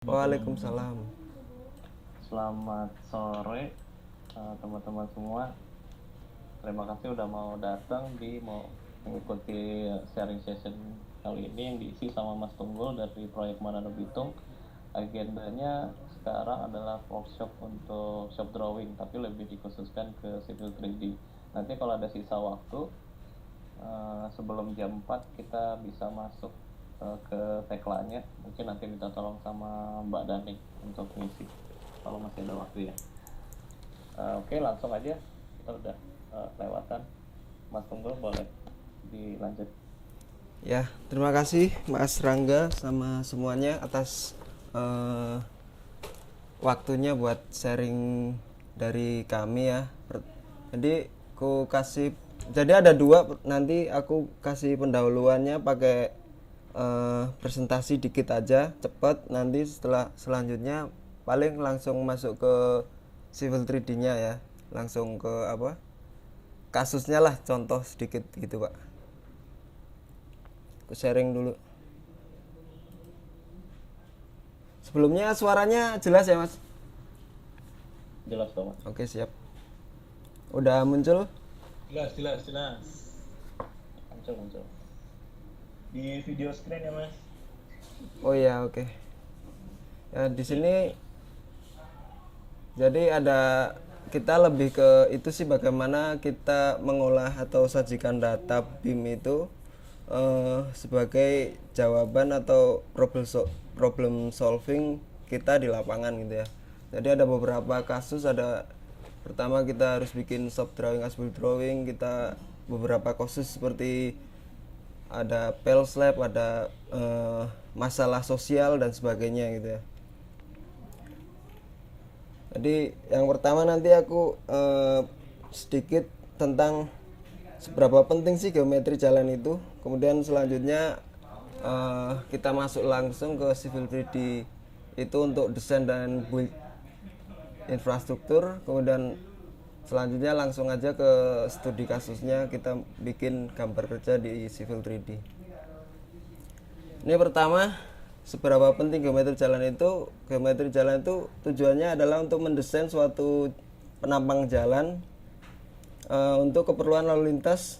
Waalaikumsalam. Selamat sore teman-teman semua. Terima kasih udah mau datang mau mengikuti sharing session kali ini yang diisi sama Mas Tunggul dari proyek Manado Bitung. Agendanya sekarang adalah workshop untuk shop drawing, tapi lebih dikhususkan ke civil 3D. Nanti kalau ada sisa waktu sebelum jam 4 kita bisa masuk ke teklanya. Mungkin nanti minta tolong sama Mbak Danik untuk ngisi kalau masih ada waktu ya. Oke, langsung aja, kita udah lewatan. Mas Tunggul boleh dilanjut. Ya, terima kasih Mas Rangga sama semuanya atas waktunya buat sharing dari kami ya. Jadi ada dua, nanti aku kasih pendahuluannya pakai presentasi dikit aja, cepat. Nanti selanjutnya paling langsung masuk ke civil 3D-nya ya, langsung ke kasusnya lah, contoh sedikit gitu Pak. Aku sharing dulu. Sebelumnya suaranya jelas ya Mas? Jelas dong Mas. Oke, siap. Udah muncul? Jelas. Muncul. Di video screen ya Mas. Oh iya, oke. Ya di sini jadi kita lebih ke itu sih, bagaimana kita mengolah atau sajikan data BIM itu sebagai jawaban atau problem solving kita di lapangan gitu ya. Jadi ada beberapa kasus, pertama kita harus bikin shop drawing, as-built drawing, kita beberapa kasus seperti ada pel slab, ada masalah sosial dan sebagainya gitu ya. Jadi yang pertama nanti aku sedikit tentang seberapa penting sih geometri jalan itu. Kemudian selanjutnya kita masuk langsung ke civil 3D itu untuk desain dan build infrastruktur. Kemudian selanjutnya langsung aja ke studi kasusnya, kita bikin gambar kerja di civil 3D. Ini pertama, seberapa penting geometri jalan itu. Geometri jalan itu tujuannya adalah untuk mendesain suatu penampang jalan untuk keperluan lalu lintas,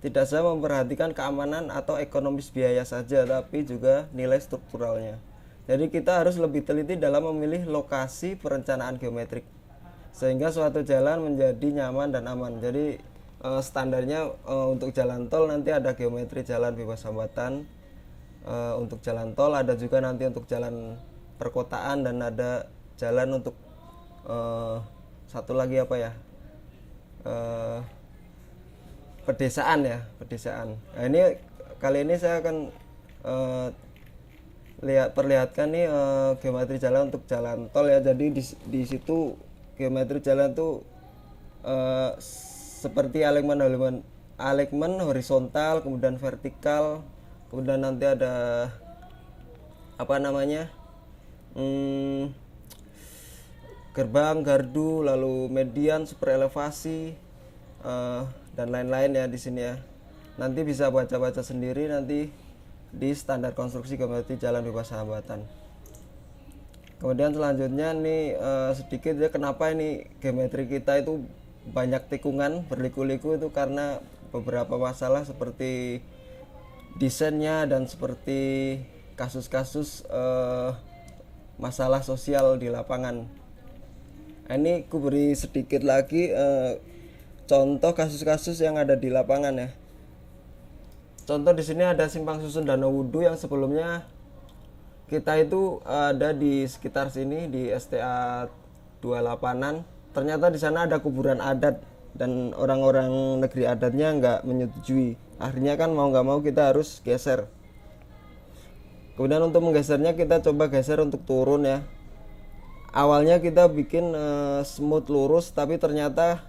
tidak saja memperhatikan keamanan atau ekonomis biaya saja, tapi juga nilai strukturalnya. Jadi kita harus lebih teliti dalam memilih lokasi perencanaan geometrik sehingga suatu jalan menjadi nyaman dan aman. Jadi standarnya untuk jalan tol nanti ada geometri jalan bebas hambatan. Untuk jalan tol ada juga nanti untuk jalan perkotaan, dan ada jalan untuk satu lagi pedesaan. Nah, ini kali ini saya akan perlihatkan nih geometri jalan untuk jalan tol ya. Jadi di situ geometri jalan tuh seperti alignment horizontal, kemudian vertikal, kemudian nanti ada gerbang, gardu, lalu median, super elevasi, dan lain-lain ya di sini ya. Nanti bisa baca-baca sendiri nanti di standar konstruksi geometri jalan bebas hambatan. Kemudian selanjutnya nih sedikit ya, kenapa ini geometri kita itu banyak tikungan, berliku-liku, itu karena beberapa masalah seperti desainnya dan seperti kasus-kasus masalah sosial di lapangan. Ini aku beri sedikit lagi contoh kasus-kasus yang ada di lapangan ya. Contoh di sini ada simpang susun Danau Wudu yang sebelumnya kita itu ada di sekitar sini di STA 28-an. Ternyata di sana ada kuburan adat dan orang-orang negeri adatnya nggak menyetujui. Akhirnya kan mau nggak mau kita harus geser. Kemudian untuk menggesernya kita coba geser untuk turun ya. Awalnya kita bikin smooth lurus, tapi ternyata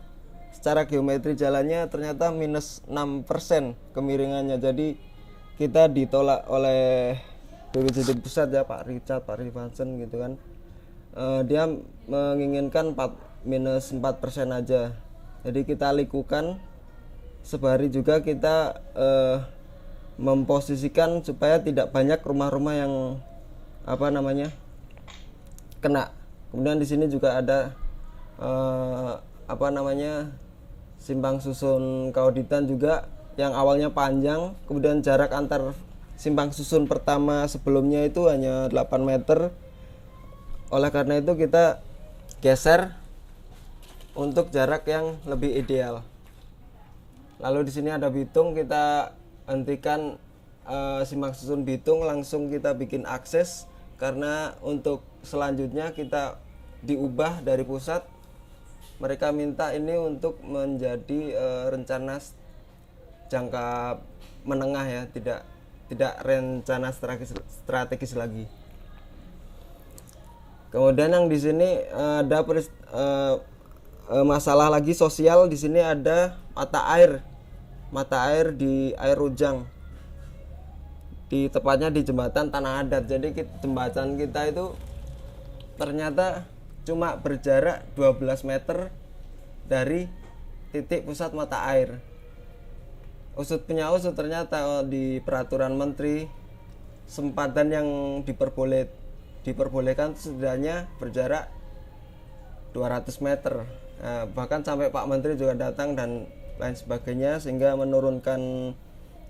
secara geometri jalannya ternyata minus 6% kemiringannya. Jadi kita ditolak oleh BPJD pusat ya, Pak Richard, Pak Rivansen gitu kan. Dia menginginkan minus 4% aja. Jadi kita likukan. Sebari juga kita memposisikan supaya tidak banyak rumah-rumah yang kena. Kemudian di sini juga ada simpang susun keauditan juga yang awalnya panjang, kemudian jarak antar simpang susun pertama sebelumnya itu hanya 8 meter. Oleh karena itu kita geser untuk jarak yang lebih ideal. Lalu di sini ada Bitung, kita hentikan simpang susun Bitung, langsung kita bikin akses karena untuk selanjutnya kita diubah dari pusat. Mereka minta ini untuk menjadi rencana jangka menengah ya, tidak rencana strategis lagi. Kemudian yang di sini ada masalah lagi sosial. Di sini ada mata air di air Rujang, tepatnya di jembatan Tanah Adat. Jadi jembatan kita itu ternyata cuma berjarak 12 meter dari titik pusat mata air. Usut punya usut, ternyata di peraturan menteri sempatan yang diperbolehkan setidaknya berjarak 200 meter. Nah, bahkan sampai Pak Menteri juga datang dan lain sebagainya, sehingga menurunkan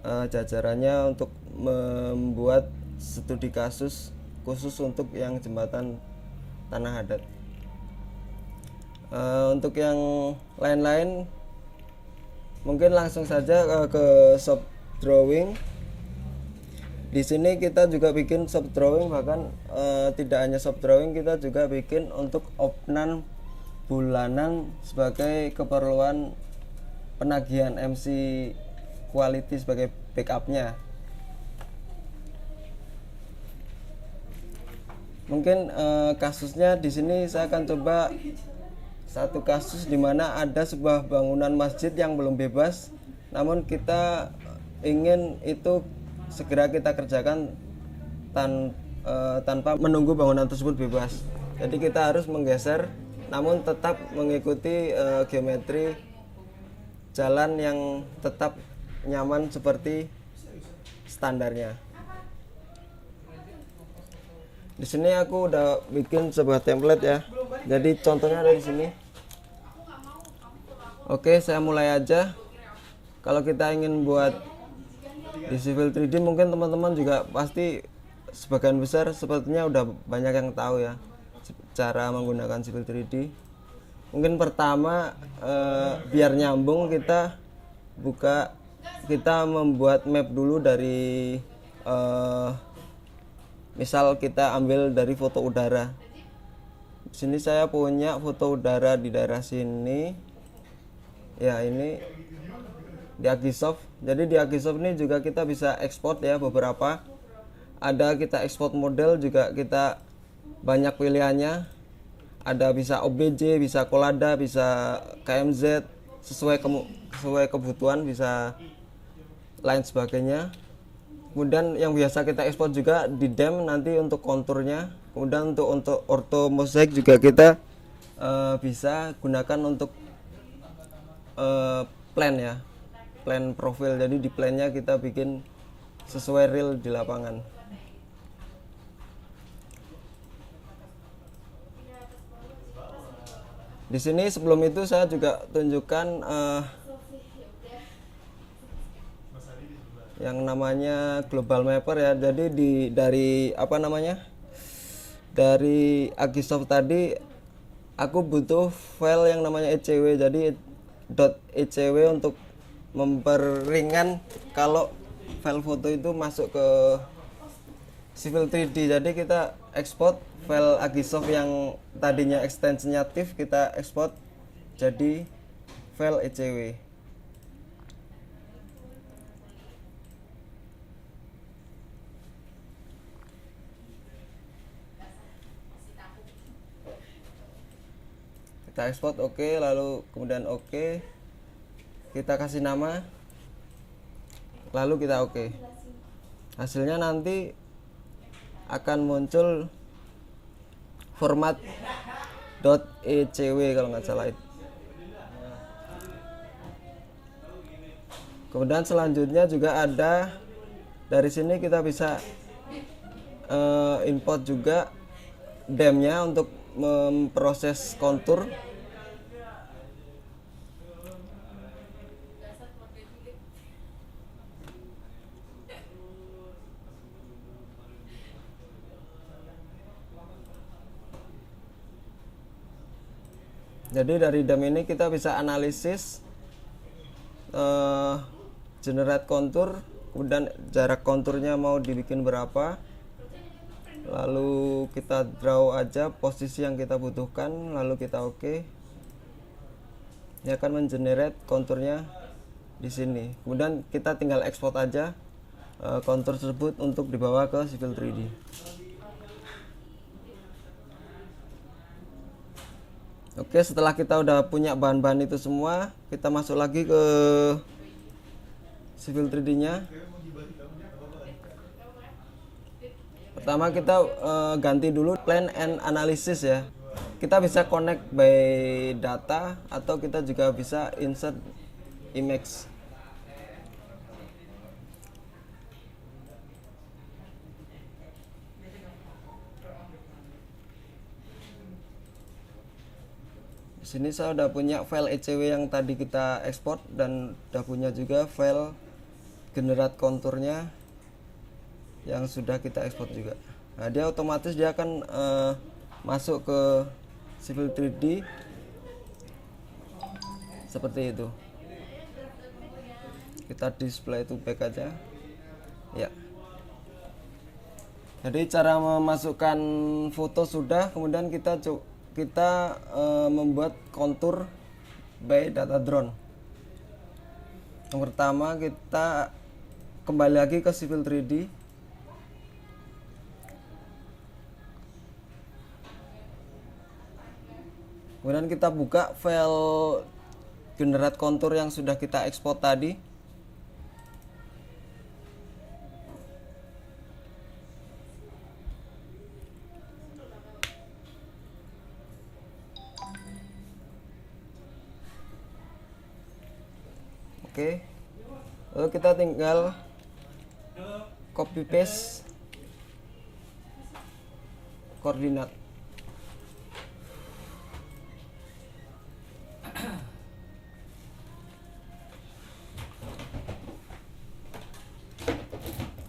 jajarannya untuk membuat studi kasus khusus untuk yang jembatan Tanah Adat. Untuk yang lain-lain mungkin langsung saja ke shop drawing. Di sini kita juga bikin shop drawing, bahkan tidak hanya shop drawing, kita juga bikin untuk opnan bulanan sebagai keperluan penagihan MC quality sebagai backupnya. Mungkin kasusnya di sini saya akan coba satu kasus di mana ada sebuah bangunan masjid yang belum bebas, namun kita ingin itu segera kita kerjakan tanpa menunggu bangunan tersebut bebas. Jadi kita harus menggeser, namun tetap mengikuti geometri jalan yang tetap nyaman seperti standarnya. Di sini aku udah bikin sebuah template ya. Jadi contohnya ada di sini. Oke, saya mulai aja. Kalau kita ingin buat di Civil 3D, mungkin teman-teman juga pasti sebagian besar sepertinya udah banyak yang tahu ya cara menggunakan Civil 3D. Mungkin pertama biar nyambung kita membuat map dulu dari misal kita ambil dari foto udara. Di sini saya punya foto udara di daerah sini. Ya, ini di Agisoft. Jadi di Agisoft ini juga kita bisa ekspor ya beberapa. Ada kita ekspor model juga, kita banyak pilihannya. Ada bisa OBJ, bisa Collada, bisa KMZ, sesuai kebutuhan, bisa lain sebagainya. Kemudian yang biasa kita ekspor juga di DEM nanti untuk konturnya. Kemudian untuk ortho mosaik juga kita bisa gunakan untuk plan ya, plan profil. Jadi di plannya kita bikin sesuai real di lapangan. Di sini sebelum itu saya juga tunjukkan yang namanya global mapper ya. Jadi dari Agisoft tadi aku butuh file yang namanya ECW. Jadi .ecw untuk memperingan kalau file foto itu masuk ke Civil 3D. Jadi kita ekspor file Agisoft yang tadinya ekstensinya TIFF, kita ekspor jadi file ECW. Kita ekspor oke, lalu kemudian oke, kita kasih nama, lalu kita oke. Hasilnya nanti akan muncul format .ecw kalau nggak salah itu. Kemudian selanjutnya juga ada dari sini kita bisa import juga damnya untuk memproses kontur. Jadi dari dam ini kita bisa analisis generate kontur, kemudian jarak konturnya mau dibikin berapa, lalu kita draw aja posisi yang kita butuhkan, lalu kita oke. Dia akan mengenerate konturnya di sini. Kemudian kita tinggal ekspor aja kontur tersebut untuk dibawa ke Civil 3D. Oke, setelah kita udah punya bahan-bahan itu semua, kita masuk lagi ke Civil 3D-nya. Pertama kita ganti dulu plan and analysis ya. Kita bisa connect by data atau kita juga bisa insert image. Di sini saya udah punya file ECW yang tadi kita ekspor dan udah punya juga file generate konturnya yang sudah kita ekspor juga. Nah, dia otomatis dia akan masuk ke Civil 3D seperti itu. Kita display to back aja. Ya. Jadi cara memasukkan foto sudah, kemudian kita membuat kontur by data drone. Yang pertama kita kembali lagi ke Civil 3D. Kemudian kita buka file generate kontur yang sudah kita ekspor tadi. Oke. Lalu kita tinggal copy paste koordinat.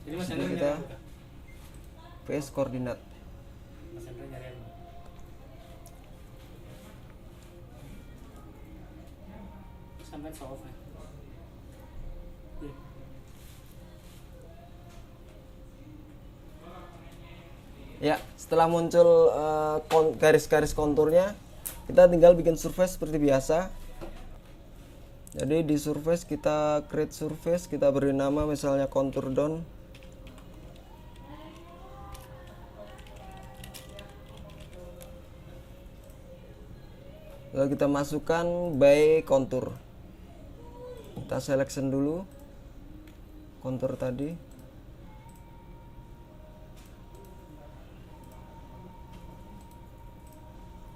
Jadi Mas Sini Hendra kita nyari apa? paste koordinat. Mas Hendra nyari apa? Sampai solve ya. Iya. Ya, setelah muncul garis-garis konturnya, kita tinggal bikin surface seperti biasa. Jadi di surface kita create surface, kita beri nama misalnya contour down. Lalu kita masukkan by contour. Kita selection dulu kontur tadi.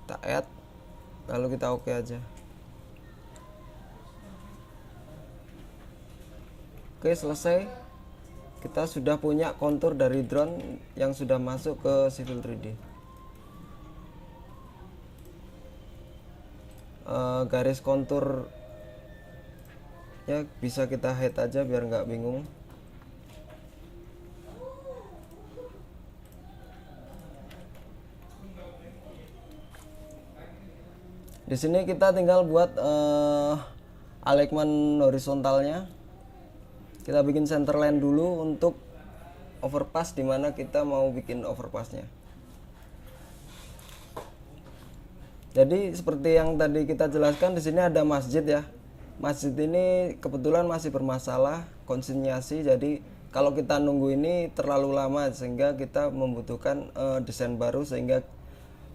Kita add, lalu kita oke aja. Oke, selesai. Kita sudah punya kontur dari drone yang sudah masuk ke Civil 3D. Garis kontur ya bisa kita hide aja biar nggak bingung. Di sini kita tinggal buat alignment horizontalnya. Kita bikin center line dulu untuk overpass, dimana kita mau bikin overpassnya. Jadi seperti yang tadi kita jelaskan, di sini ada masjid ya. Masjid ini kebetulan masih bermasalah konsinyasi, jadi kalau kita nunggu ini terlalu lama sehingga kita membutuhkan desain baru sehingga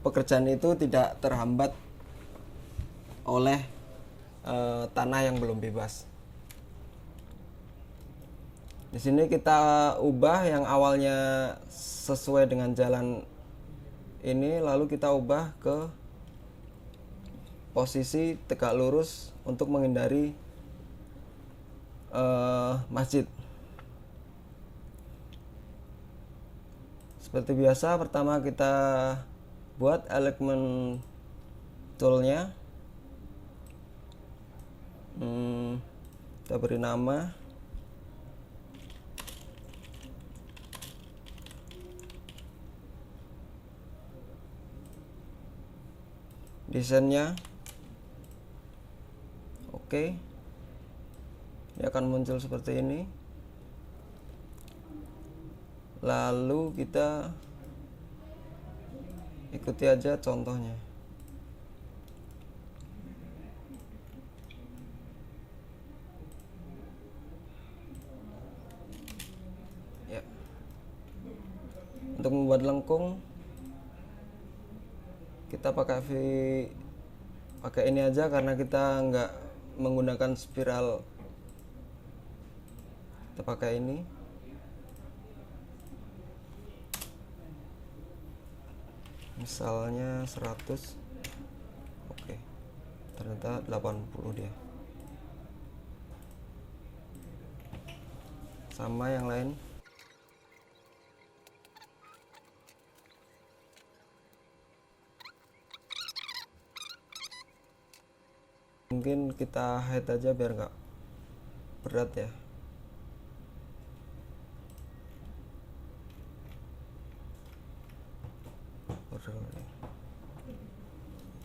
pekerjaan itu tidak terhambat oleh tanah yang belum bebas. Di sini kita ubah yang awalnya sesuai dengan jalan ini, lalu kita ubah ke posisi tegak lurus untuk menghindari masjid. Seperti biasa, pertama kita buat elemen toolnya. Kita beri nama desainnya. Oke, ini akan muncul seperti ini. Lalu kita ikuti aja contohnya. Ya, untuk membuat lengkung kita pakai ini aja karena kita nggak menggunakan spiral. Kita pakai ini. Misalnya 100. Oke, ternyata 80 dia. Sama yang lain. Mungkin kita head aja biar nggak berat ya.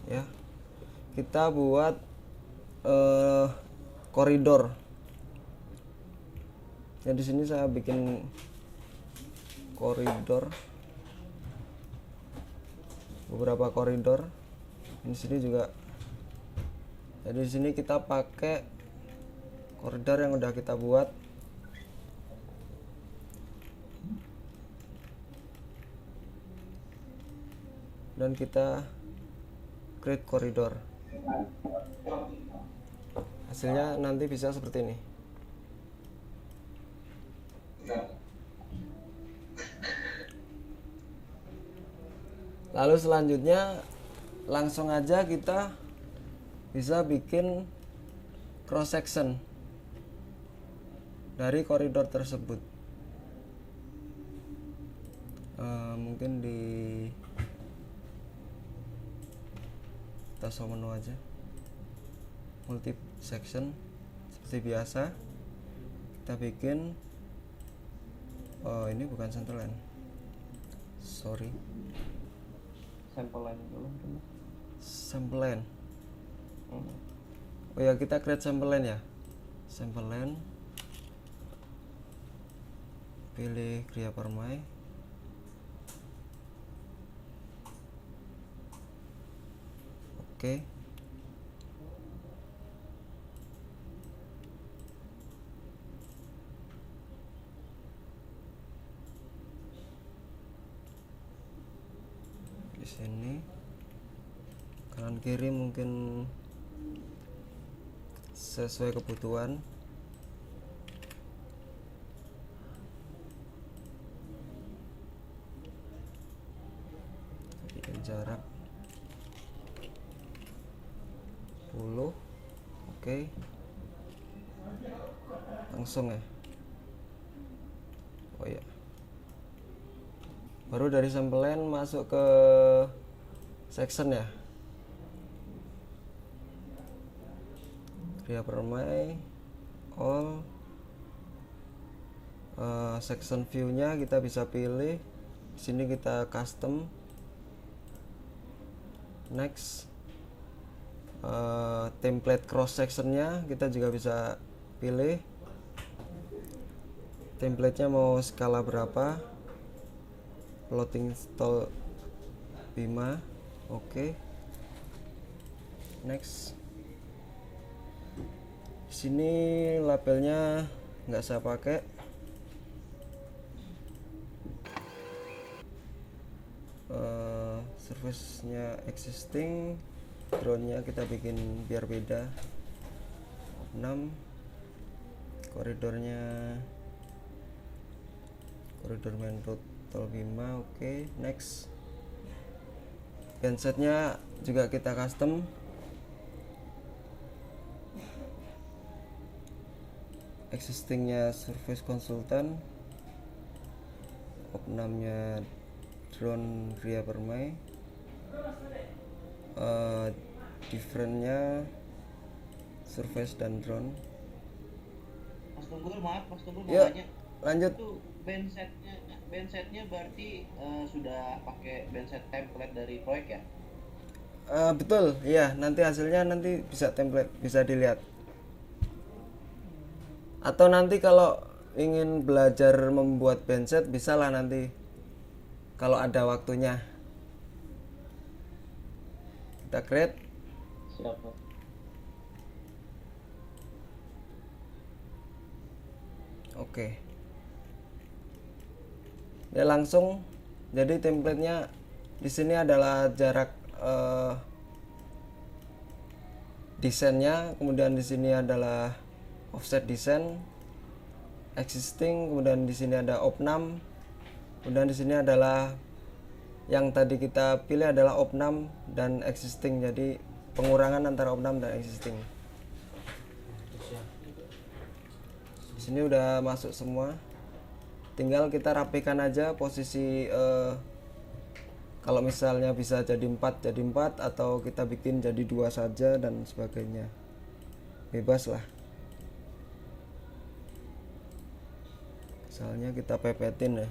Ya, kita buat koridor. Ya, di sini saya bikin koridor, beberapa koridor. Di sini juga. Jadi di sini kita pakai koridor yang udah kita buat. Dan kita create koridor. Hasilnya nanti bisa seperti ini. Lalu selanjutnya langsung aja kita bisa bikin cross section dari koridor tersebut. Mungkin di kita show menu aja, multi section seperti biasa. Kita bikin, oh ini bukan center line, sorry, Sample line dulu. sample line. Oh ya, kita create sample line ya. Sample line, pilih Kriya Permai. Oke. Di sini kanan kiri mungkin sesuai kebutuhan. Bikin jarak 10. Oke. Langsung ya. Oh ya. Baru dari sample line masuk ke section ya. Kriya Permai, all, section view-nya kita bisa pilih. Di sini kita custom, next, template cross section-nya kita juga bisa pilih. Template-nya mau skala berapa, floating stall 5, oke. Next. Di sini labelnya nggak saya pakai. Surface-nya existing, drone-nya kita bikin biar beda. 6. Koridornya koridor main road tol 5, oke. Next. Gensetnya juga kita custom. Existingnya Surface Consultant, op 6 nya drone Kriya Permai. differentnya surface dan drone. Mas Tunggul, maaf Mas Tunggul mau Yuk nanya. lanjut. Itu bandsetnya berarti sudah pakai bandset template dari proyek ya? Betul, iya, nanti hasilnya nanti bisa template, bisa dilihat. Atau nanti kalau ingin belajar membuat bandset bisa lah nanti kalau ada waktunya. Kita create. Siap, Mas. Oke. Ya langsung. Jadi templatenya di sini adalah jarak desainnya, kemudian di sini adalah offset design, existing, kemudian di sini ada op6, kemudian di sini adalah yang tadi kita pilih adalah op6 dan existing. Jadi pengurangan antara op6 dan existing. Di sini udah masuk semua. Tinggal kita rapikan aja posisi kalau misalnya bisa jadi 4 jadi 4 atau kita bikin jadi 2 saja dan sebagainya. Bebas lah. Misalnya kita pepetin ya.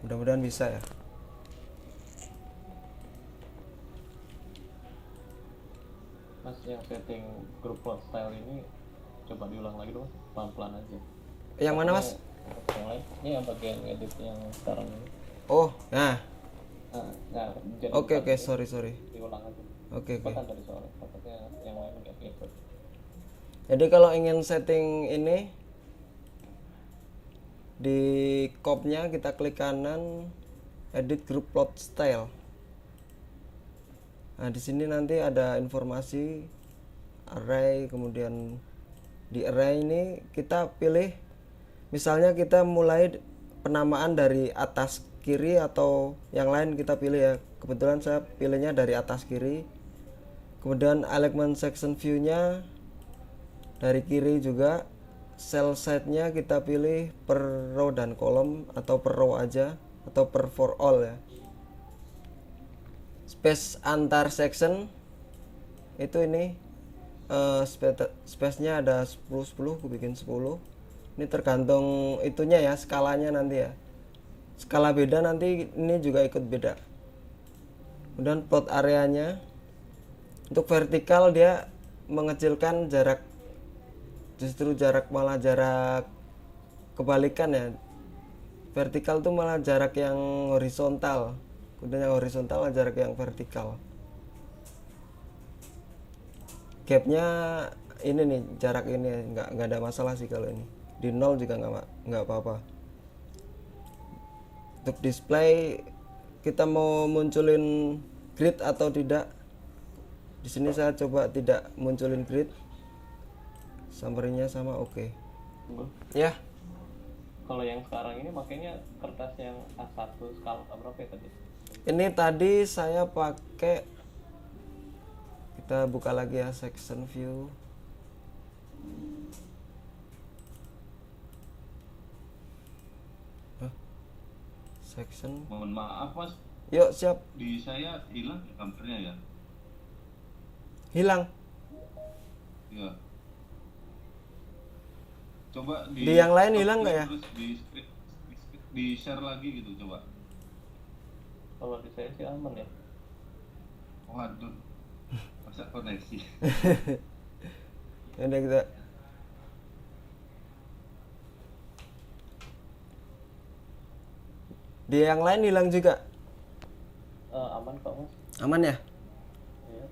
Mudah-mudahan bisa ya. Mas, yang setting group plot style ini coba diulang lagi dong, pelan-pelan aja. Yang mana mas? Yang lain, ini yang bagian edit yang sekarang ini. Oh, nah. Nah, jadi Oke, bukan ini, sorry. diulang aja. Oke. Bahkan tadi soalnya, takutnya yang lain nggak ikut. Jadi kalau ingin setting ini di copnya kita klik kanan, edit group plot style. Nah, di sini nanti ada informasi array, kemudian di array ini kita pilih, misalnya kita mulai penamaan dari atas kiri atau yang lain kita pilih ya. Kebetulan saya pilihnya dari atas kiri. Kemudian alignment section view-nya dari kiri juga. Cell size-nya kita pilih per row dan kolom atau per row aja atau per for all ya. Space antar section itu ini space-nya ada 10 aku bikin 10. Ini tergantung itunya ya, skalanya nanti ya. Skala beda nanti ini juga ikut beda. Kemudian plot areanya untuk vertikal dia mengecilkan jarak, justru malah jarak kebalikan ya. Vertikal tuh malah jarak yang horizontal, kemudian yang horizontal jarak yang vertikal. Gapnya ini nih, jarak ini nggak ada masalah sih kalau ini di 0 juga nggak apa-apa. Untuk display kita mau munculin grid atau tidak, di sini saya coba tidak munculin grid, summary-nya sama oke. Ya. Kalau yang sekarang ini makanya kertas yang A1 skala berapa ya tadi? Ini tadi saya pakai, kita buka lagi ya section view. Section. Mohon maaf mas, Yuk siap. di saya hilang gambarnya ya. Hilang. Ya. Coba Di yang lain hilang nggak ya? Terus di share lagi gitu coba. Kalau di saya sih aman ya. Waduh, masa koneksi. Udah kita. Di yang lain hilang juga. Aman kok mas. Aman ya? Iya.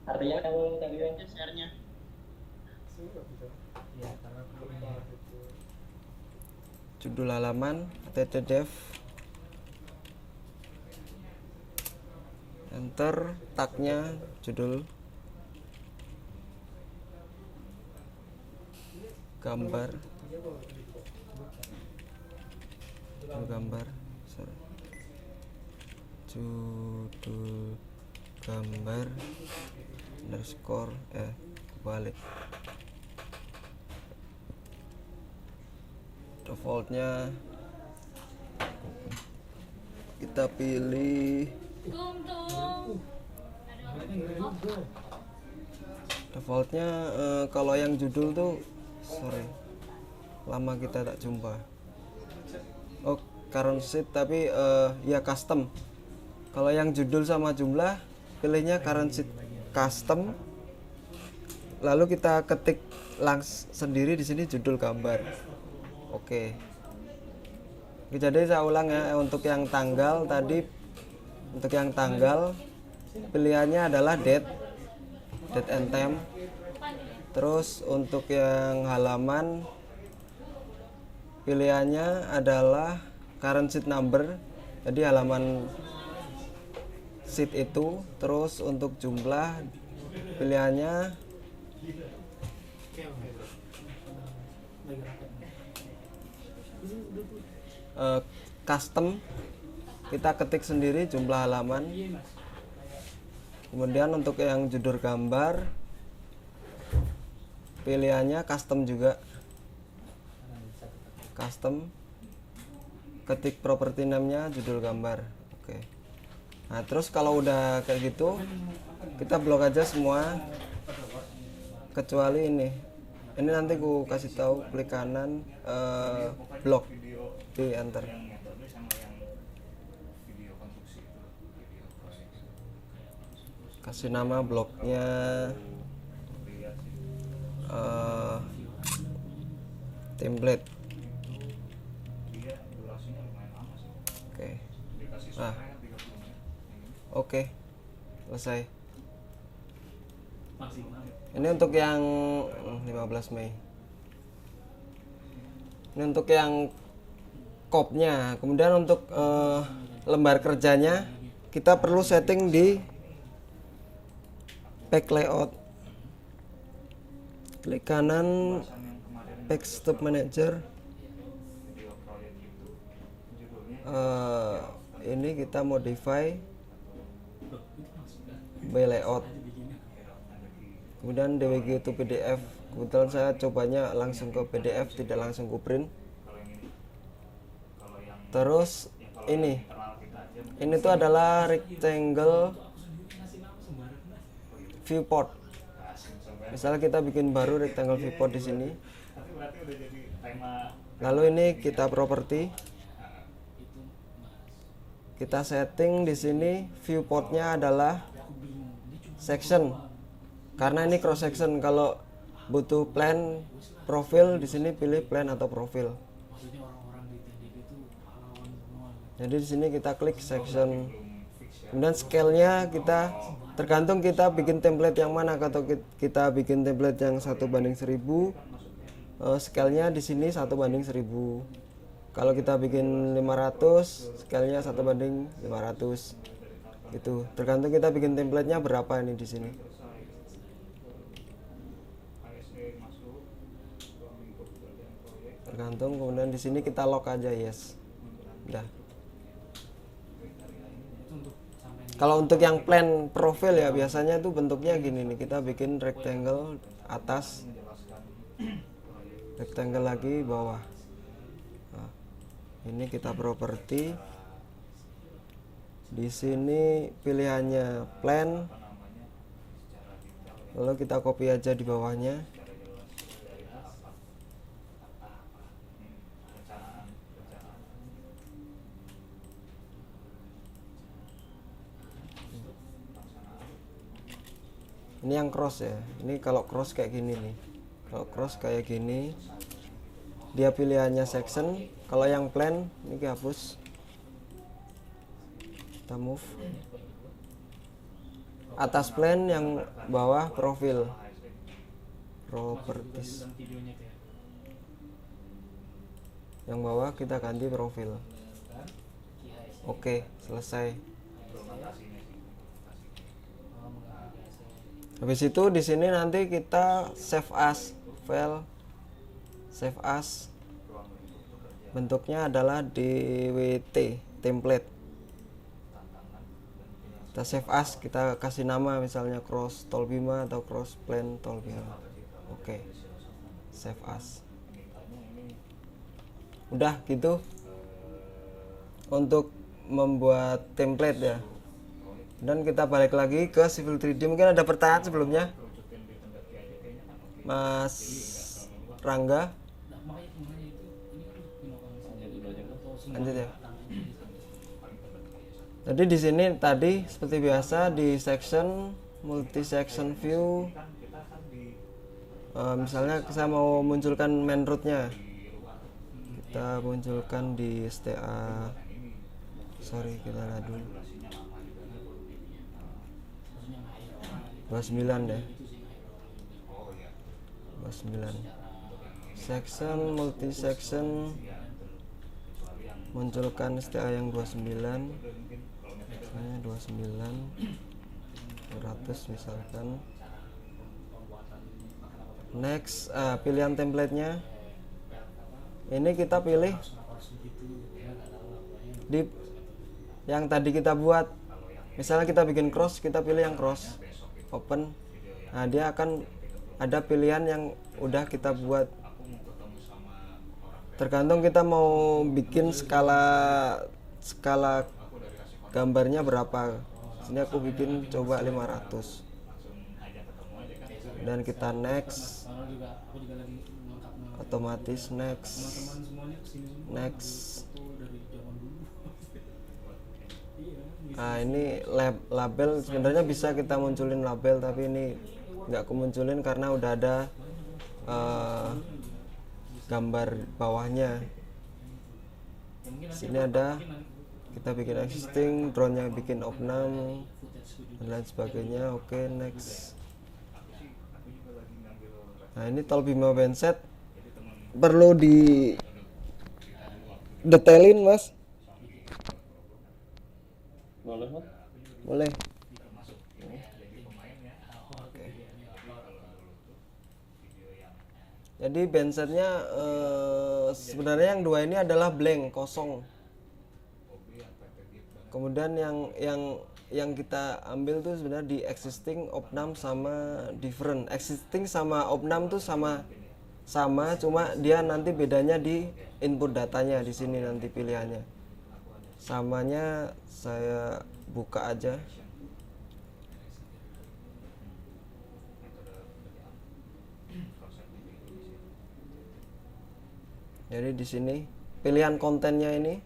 Artinya yang tadi yang Share-nya. Judul halaman ttdev, enter, tagnya judul, gambar, sorry. Judul gambar underscore balik. Defaultnya kita pilih defaultnya. Kalau yang judul tuh sorry, lama kita tak jumpa. Oh, current sheet, tapi ya custom. Kalau yang judul sama jumlah, pilihnya current sheet custom. Lalu kita ketik sendiri di sini judul gambar. Oke. Jadi saya ulang ya, untuk yang tanggal tadi, untuk yang tanggal pilihannya adalah date and time. Terus untuk yang halaman pilihannya adalah current sheet number, jadi halaman sheet itu. Terus untuk jumlah pilihannya custom, kita ketik sendiri jumlah halaman. Kemudian untuk yang judul gambar pilihannya custom juga, custom, ketik property name-nya judul gambar. Oke. Nah terus kalau udah kayak gitu kita blok aja semua kecuali ini nanti ku kasih tahu, klik kanan, blok di enter. Kasih nama bloknya template. Oke. Nah, oke, selesai. Ini untuk yang 15 Mei. Ini untuk yang kopnya. Kemudian untuk lembar kerjanya kita perlu setting di page layout. Klik kanan, page stop manager. Ini kita modify by layout. Kemudian DWG to PDF. Kebetulan saya cobanya langsung ke PDF, tidak langsung ke print. Terus ini tuh adalah rectangle viewport. Misalnya kita bikin baru rectangle viewport di sini. Lalu ini kita property. Kita setting di sini viewportnya adalah section. Karena ini cross section, kalau butuh plan profil di sini pilih plan atau profil. Jadi di sini kita klik section. Kemudian scale-nya kita tergantung kita bikin template yang mana. Atau kita bikin template yang 1:1000, scale-nya di sini 1:1000. Kalau kita bikin 500, scale-nya 1:500. Gitu. Tergantung kita bikin template-nya berapa ini di sini. Tergantung. Kemudian di sini kita lock aja, yes. Udah. Kalau untuk yang plan profil ya biasanya tuh bentuknya gini nih. Kita bikin rectangle atas, rectangle lagi bawah. Nah, ini kita property. Di sini pilihannya plan. Lalu kita copy aja di bawahnya. Ini yang cross ya. Ini kalau cross kayak gini nih. Kalau cross kayak gini, dia pilihannya section. Kalau yang plan ini hapus. Kita move. Atas plan, yang bawah profil. Properties. Yang bawah kita ganti profil. Oke, selesai. Habis itu di sini nanti kita save as file, save as, bentuknya adalah dwt template. Kita save as, kita kasih nama misalnya cross Tolbima atau cross plan Tolbima. Oke, save as. Udah gitu. Untuk membuat template ya. Dan kita balik lagi ke Civil 3D. Mungkin ada pertanyaan sebelumnya, Mas Rangga? Lanjut ya. Jadi di sini tadi seperti biasa di section multi section view, misalnya saya mau munculkan main root-nya, kita munculkan di STA. Sorry, kita lihat dulu 29 deh. 29 section multi section, munculkan STA yang 29, misalnya 200 misalkan. Next, pilihan templatenya ini kita pilih di yang tadi kita buat. Misalnya kita bikin cross, kita pilih yang cross, open. Nah, dia akan ada pilihan yang udah kita buat. Tergantung kita mau bikin skala gambarnya berapa. Sini aku bikin coba 500. Dan kita next, otomatis next. Nah, ini label sebenarnya bisa kita munculin label, tapi ini nggak kemunculin karena udah ada gambar bawahnya. Sini ada, kita bikin existing, drone-nya bikin opnam dan lain sebagainya. Oke, next. Nah, ini Tolbima Benset perlu di detailin, Mas. Boleh, Mas? Boleh. Jadi bandsetnya sebenarnya yang dua ini adalah blank, kosong. Kemudian yang kita ambil tuh sebenarnya di existing, opnam sama different. Existing sama opnam tuh sama, cuma dia nanti bedanya di input datanya di sini nanti pilihannya. Samanya saya buka aja. Jadi di sini pilihan kontennya ini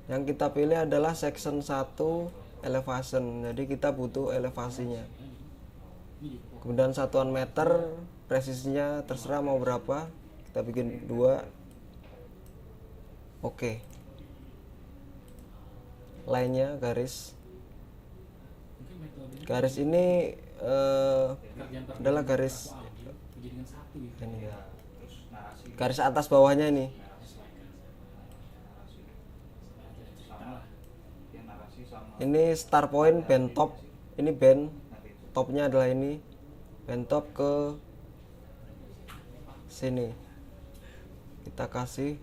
yang kita pilih adalah section 1 elevation. Jadi kita butuh elevasinya. Kemudian satuan meter, presisinya terserah mau berapa. Kita bikin 2. Oke. Line-nya garis. Garis ini adalah garis ini ya. Garis atas bawahnya ini. Ini start point band top. Ini band topnya adalah ini. Band top ke sini. Kita kasih.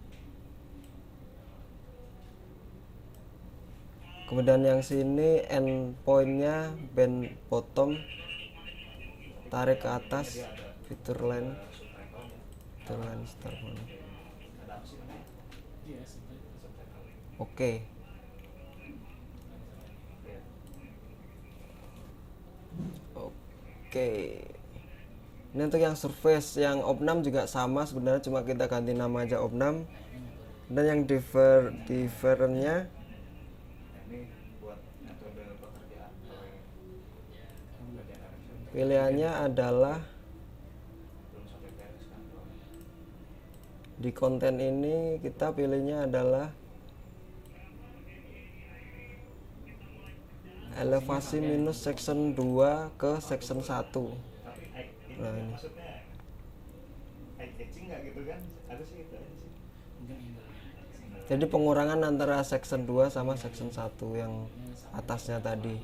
Kemudian yang sini end pointnya band bottom, tarik ke atas, fitur line start point. Oke. Ini untuk yang surface, yang opnam juga sama sebenarnya, cuma kita ganti nama aja opnam. Dan yang differentnya pilihannya adalah di konten ini kita pilihnya adalah elevasi minus section 2 ke section 1. Nah, ini. Jadi pengurangan antara section 2 sama section 1 yang atasnya tadi.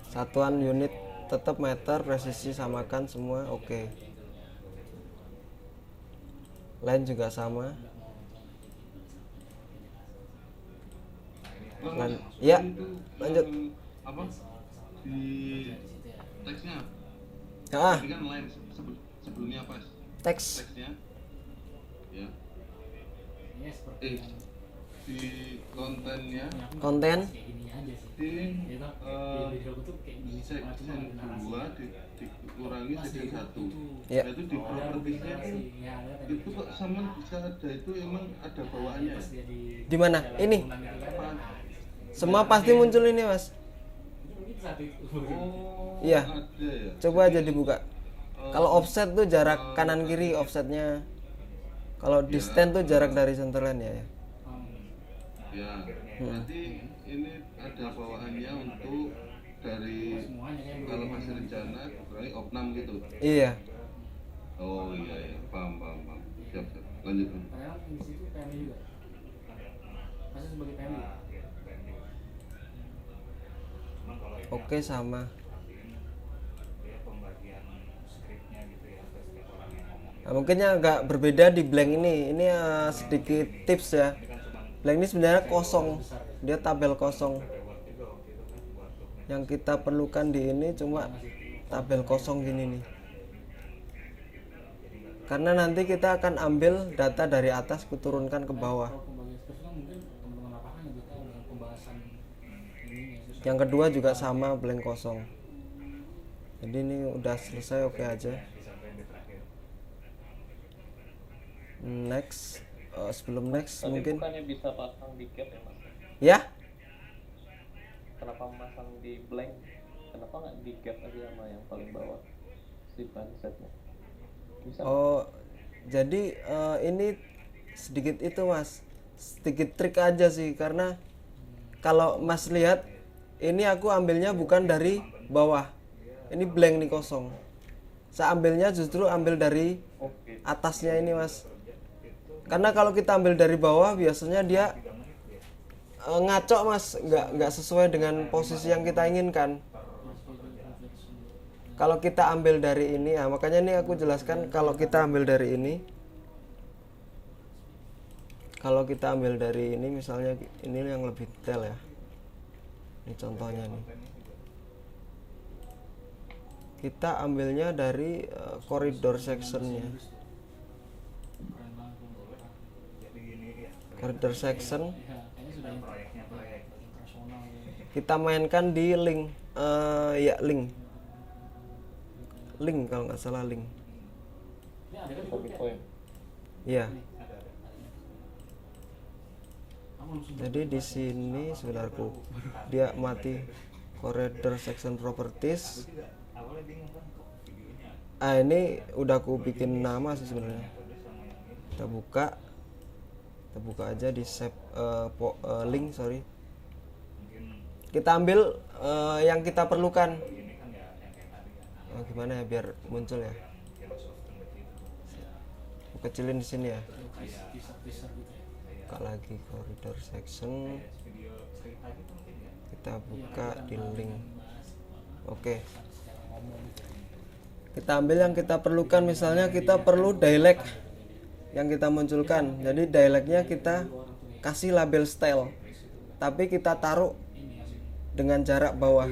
Satuan unit tetap meter, presisi samakan semua, oke. Line juga sama. Ya, lanjut. Apa? Di teksnya. Ah, Tadi kan line sebelumnya apa? teks. Teksnya. Kayaknya seperti Eh, yang di kontennya yang aku Konten? kayak gini aja sih. di Ya toh, di video aku tuh kayak gini semua, cuma section ada narasi. 2 dikurangi Pas section itu, 1. itu. Itu di Ada propertinya narasi. tuh Ya, ada tadi. itu kok sama bisa ada itu emang ada bawaannya Pas ya? dia Di mana? jalan Ini? pulang gitu kan. Semua pasti muncul ini mas. Itu satu itu. Oh, Iya. ada ya. Coba aja dibuka. Kalau offset tuh jarak kanan kiri offsetnya. Kalau di stand tuh jarak dari centerline ya. Ya, berarti ini ada bawaannya untuk dari Semuanya kayak kalau masih rencana dikurangi opnam gitu. Iya. Oh iya ya, paham. Siap. Lanjut. padahal di situ PMI juga. Masih sebagai PMI. Oke sama. Nah, mungkinnya agak berbeda di blank ini. Ini sedikit tips ya. Blank ini sebenarnya kosong. Dia tabel kosong. Yang kita perlukan di ini cuma tabel kosong gini nih. Karena nanti kita akan ambil data dari atas kuturunkan ke bawah. Kalau pembagian skrip kan mungkin teman-teman lapangan juga tahu dengan pembahasan ininya. Yang kedua juga sama blank kosong. Jadi ini udah selesai, oke aja. Next, sebelum next Tapi mungkin bukannya bisa pasang di gap ya mas? ya. Kenapa masang di blank? Kenapa nggak di gap aja sama yang paling bawah si setnya? Bisa. Oh, jadi ini sedikit itu mas, sedikit trik aja sih, karena kalau mas lihat ini aku ambilnya bukan dari bawah, ini blank nih kosong. Saya ambilnya justru ambil dari Oke. atasnya ini mas. Karena kalau kita ambil dari bawah biasanya dia ngaco mas, nggak sesuai dengan posisi yang kita inginkan. Kalau kita ambil dari ini, ya makanya ini aku jelaskan kalau kita ambil dari ini. Kalau kita ambil dari ini, misalnya ini yang lebih detail ya. Ini contohnya nih. Kita ambilnya dari koridor sectionnya. Koridor section. Kita mainkan di link, ya link kalau nggak salah link. Copy point. Ya. Jadi di sini sebenarku dia mati corridor section properties. Ini udah aku bikin nama sih sebenarnya. Kita buka aja di save link, sorry. Kita ambil yang kita perlukan. Gimana ya biar muncul ya? Aku kecilin di sini ya. Buka lagi corridor section. Kita buka di link. Oke. Kita ambil yang kita perlukan, misalnya kita perlu dialect yang kita munculkan. Jadi dialectnya kita kasih label style, tapi kita taruh dengan jarak bawah.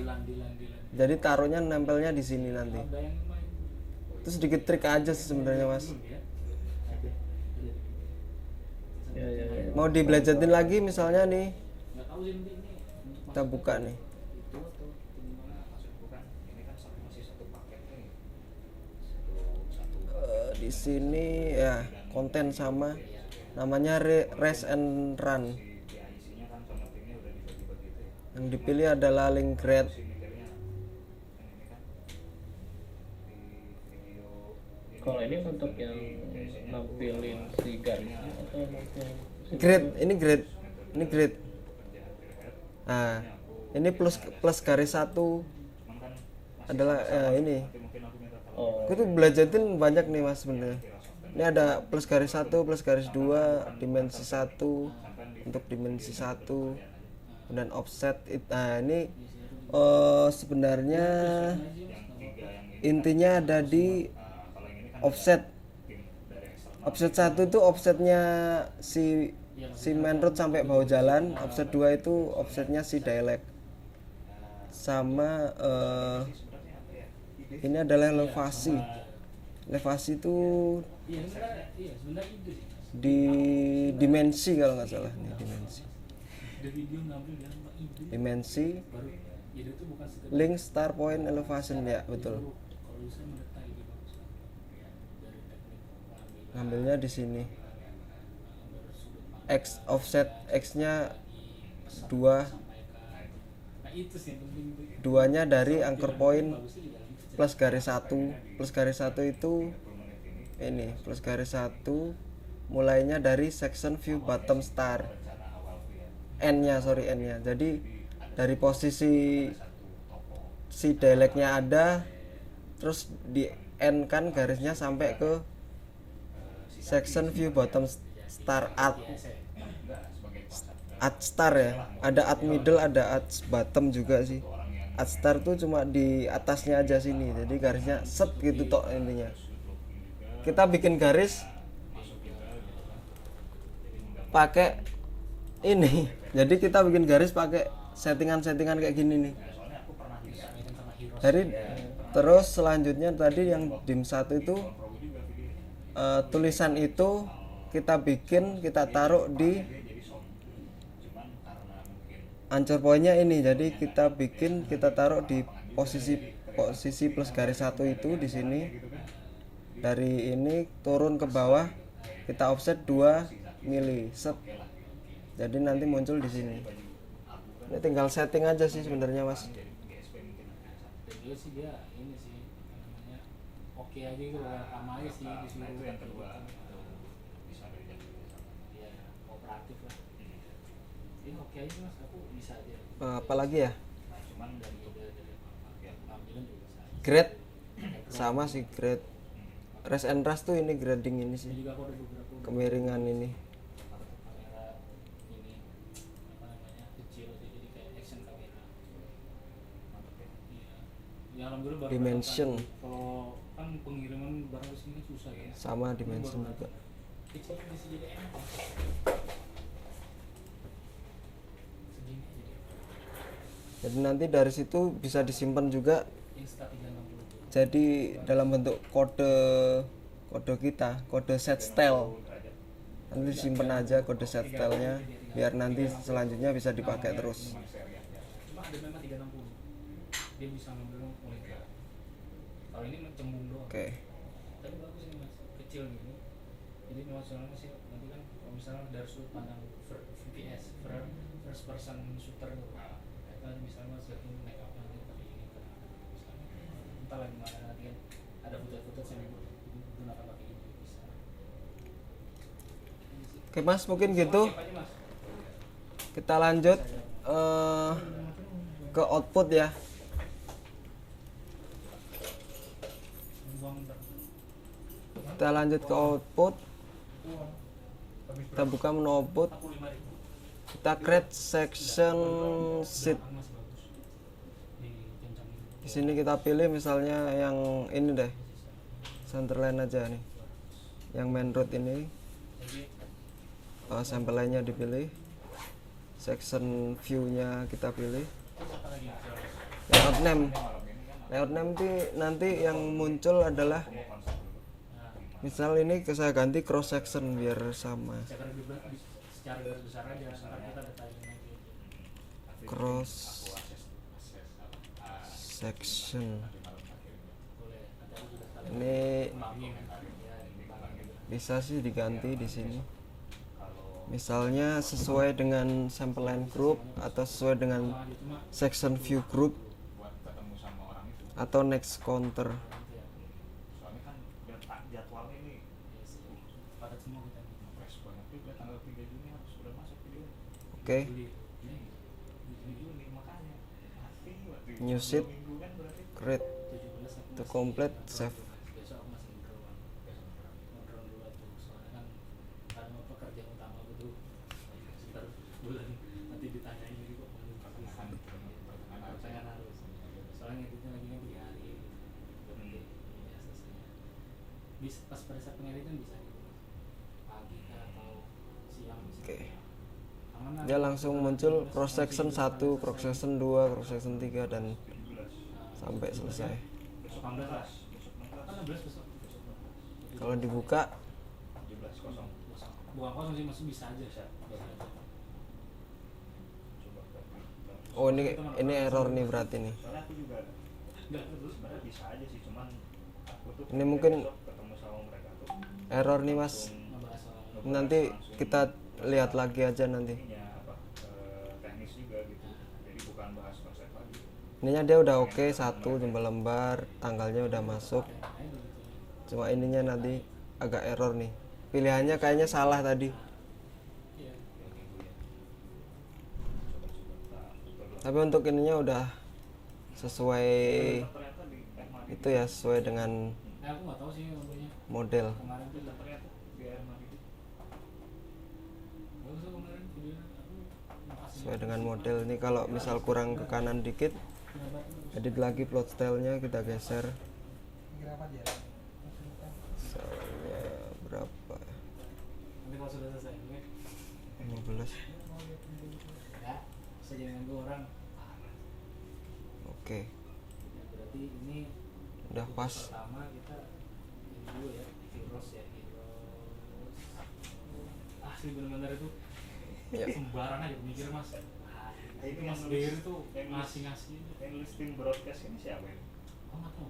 Jadi taruhnya nempelnya di sini nanti. Itu sedikit trik aja sih sebenarnya mas. Mau dibelajarin lagi misalnya nih, kita buka nih. Di sini ya konten sama, namanya race and run. Yang dipilih adalah link grade. Kalau ini untuk yang nampilin si garisnya atau nampilin Grade, ini grade, ini grade. Nah, ini plus garis 1 adalah ini. Oh, Aku tuh belajarin banyak nih mas sebenarnya. Ini ada plus garis 1, plus garis 2, dimensi 1 untuk dimensi 1, dan offset. Nah ini sebenarnya intinya ada di offset. Offset 1 itu offsetnya si main road sampai bawah jalan. Offset 2 itu offsetnya si dialect. Sama ini adalah elevasi. Elevasi itu Iya sebenarnya itu sih. di dimensi kalau nggak salah nih, Ada video ngambil yang ide dimensi baru ide itu bukan sekedar link start point elevation ya betul. kalau bisa mendetail lebih bagus lagi. Dari teknik pengambilan Ngambilnya di sini. gambar sudut pandang X offset X-nya 2, sampaikan. Nah itu sih yang penting itu. duanya dari anchor point Bagusnya di dalam itu. plus garis 1. Plus garis 1 itu ini, plus garis 1 mulainya dari section view bottom star. N-nya. Jadi dari posisi si dialeknya ada, terus di N kan garisnya sampai ke section view bottom star at star ya. Ada at middle, ada at bottom juga sih. At star tuh cuma di atasnya aja sini. Jadi garisnya set gitu tok intinya. Kita bikin garis pakai ini. Jadi kita bikin garis pakai settingan-settingan kayak gini nih. Jadi terus selanjutnya tadi yang dim 1 itu tulisan itu kita bikin, kita taruh di anchor point-nya ini. Jadi kita bikin, kita taruh di posisi plus garis 1 itu di sini. Dari ini turun ke bawah kita offset 2 mili set. Jadi nanti muncul di sini. Ini tinggal setting aja sih sebenarnya mas. Dan juga sih dia ini sih namanya oke aja gitu sama aja sih disuruh ya kooperatif lah. Ini oke aja mas, aku bisa aja. Apalagi ya? Cuman dari pengambilan juga bisa. Grade sama sih grade. Rest and rush tuh ini grading ini sih. Ini juga aku ada beberapa Kemiringan ini. kamera ini apa namanya kecil sih, jadi kayak action kamera. Mantap ya. Iya. Ya alhamdulillah baru Dimension. pertama kali. Kalau kan pengiriman barang ke sini kan susah ya. Sama dimension juga. Kecil bisa jadi enak. Segini aja deh. Jadi nanti dari situ bisa disimpan juga. Insta 360. Jadi dalam bentuk kode kita, kode set style. Nanti disimpan aja kode set style-nya biar nanti selanjutnya bisa dipakai terus. Cuma ada memang 360. Dia bisa ngambil mulai ke. Kalau ini cembung doang. Oke. Tapi bagus ini mas, kecil gini. Jadi memang soalnya masih nanti kan kalau misalnya dari sudut pandang VPS, first person shooter gitu. Kan misalnya mas lihat ini naik apa nanti pakai ini kan. Misalnya entah lah gimana nanti kan ada footage yang digunakan pakai ini bisa. Oke mas, mungkin gitu. Siap aja mas. Kita lanjut ke output ya. Buang bentar. Kita lanjut ke output. Kita buka menu output. 45.000. Kita create section sheet. Mas bagus. Dikencangin. Di sini kita pilih misalnya yang ini deh. Centerline aja nih. Yang main root ini. Jadi Sample line-nya dipilih. Section view-nya kita pilih. apa lagi? Layout name. Layout name nanti yang muncul adalah misal ini saya ganti cross section biar sama. Secara garis besar aja, sekarang kita detailin lagi. Cross section. Boleh, ada juga detail Ini kembangin. Ya, dikembangin. bisa sih diganti di sini. Misalnya sesuai dengan sample line group atau sesuai dengan Cuma section view group atau next counter. Soalnya kan biar jadwalnya ini padat semua kita. fresh banget juga tanggal 3 Juni harus sudah masuk video. Oke, Juli. Juni makanya mati waktu itu. new sheet, Minggu kan berarti create 17 to complete, save. besok aku masih ngedrone dulu tuh, soalnya kan karena pekerjaan utama aku tuh sekitar bulan nanti ditanyain lagi kok pertanyaan harus soalnya ngeditnya lagi kan 3 hari gitu. Nanti ya selesai bisa pas pada saat pengeditan bisa gitu pagi kah atau siang bisa. Oke. Aman lah. Dia langsung muncul cross section 1, cross section 2, cross section 3 dan sampai selesai. Besok 16 lah. Kan 16 besok. Kalau dibuka kosong. Bukan kosong sih, masih bisa aja. Bisa. Bisa aja. Coba tapi Oh ini error nih berarti nih. soalnya aku juga Enggak, dulu sebenarnya bisa aja sih, cuman aku tuh Ini mungkin besok ketemu sama mereka tuh error nih mas. ngebahas soal Nanti kita lihat lagi aja nanti. ininya apa teknis juga gitu, jadi bukan bahas konsep lagi. Ininya dia udah oke, 1 jumlah lembar, tanggalnya udah masuk. Cuma ininya nanti agak error nih. Pilihannya kayaknya salah tadi. Iya. Tapi untuk ininya udah sesuai Ternyata di mandi itu ya, sesuai dengan Aku nggak tahu sih umurnya. model. Kemarin tuh ternyata di air mandi itu bagus tuh kemarin videonya. Aku makasih. Sesuai dengan model. Ini kalau misal kurang ke kanan dikit, edit lagi plot stylenya, kita geser. Misalnya berapa? Nanti kalau sudah selesai, oke? 15. Ya, bisa jangan ganggu orang. Oke, Ya, berarti ini udah pas. pertama kita ini dulu ya, Heroes ya, Heroes. Asli bener-bener itu Ya. sembarang aja mikir mas. itu Mas yang Deir nulis- tuh yang nulis- ngasih-ngasih. yang nulis tim broadcast ini siapa ya? Oh nggak tahu.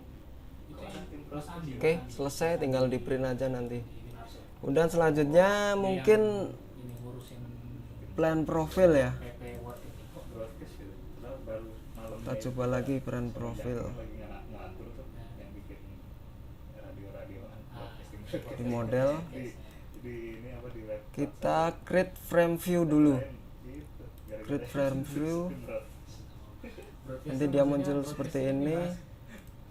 Itu Kan tim Mas broadcast. Andi. Oke, selesai, tinggal di print aja nanti. Di Winarso. Udah selanjutnya mungkin Ini ngurusin plan profil ya. PP Word ini kok. Broadcast gitu. Padahal baru malam Kita coba lagi plan profil lagi ngatur tuh yang bikin radio-radioan broadcast tim broadcast. di model. Di ini apa di web Kita create frame view dulu. gitu. Gara-gara Create frame view. tim broadcast. Broadcast Nanti tuh dia maksudnya muncul broadcast seperti itu ini. Mas.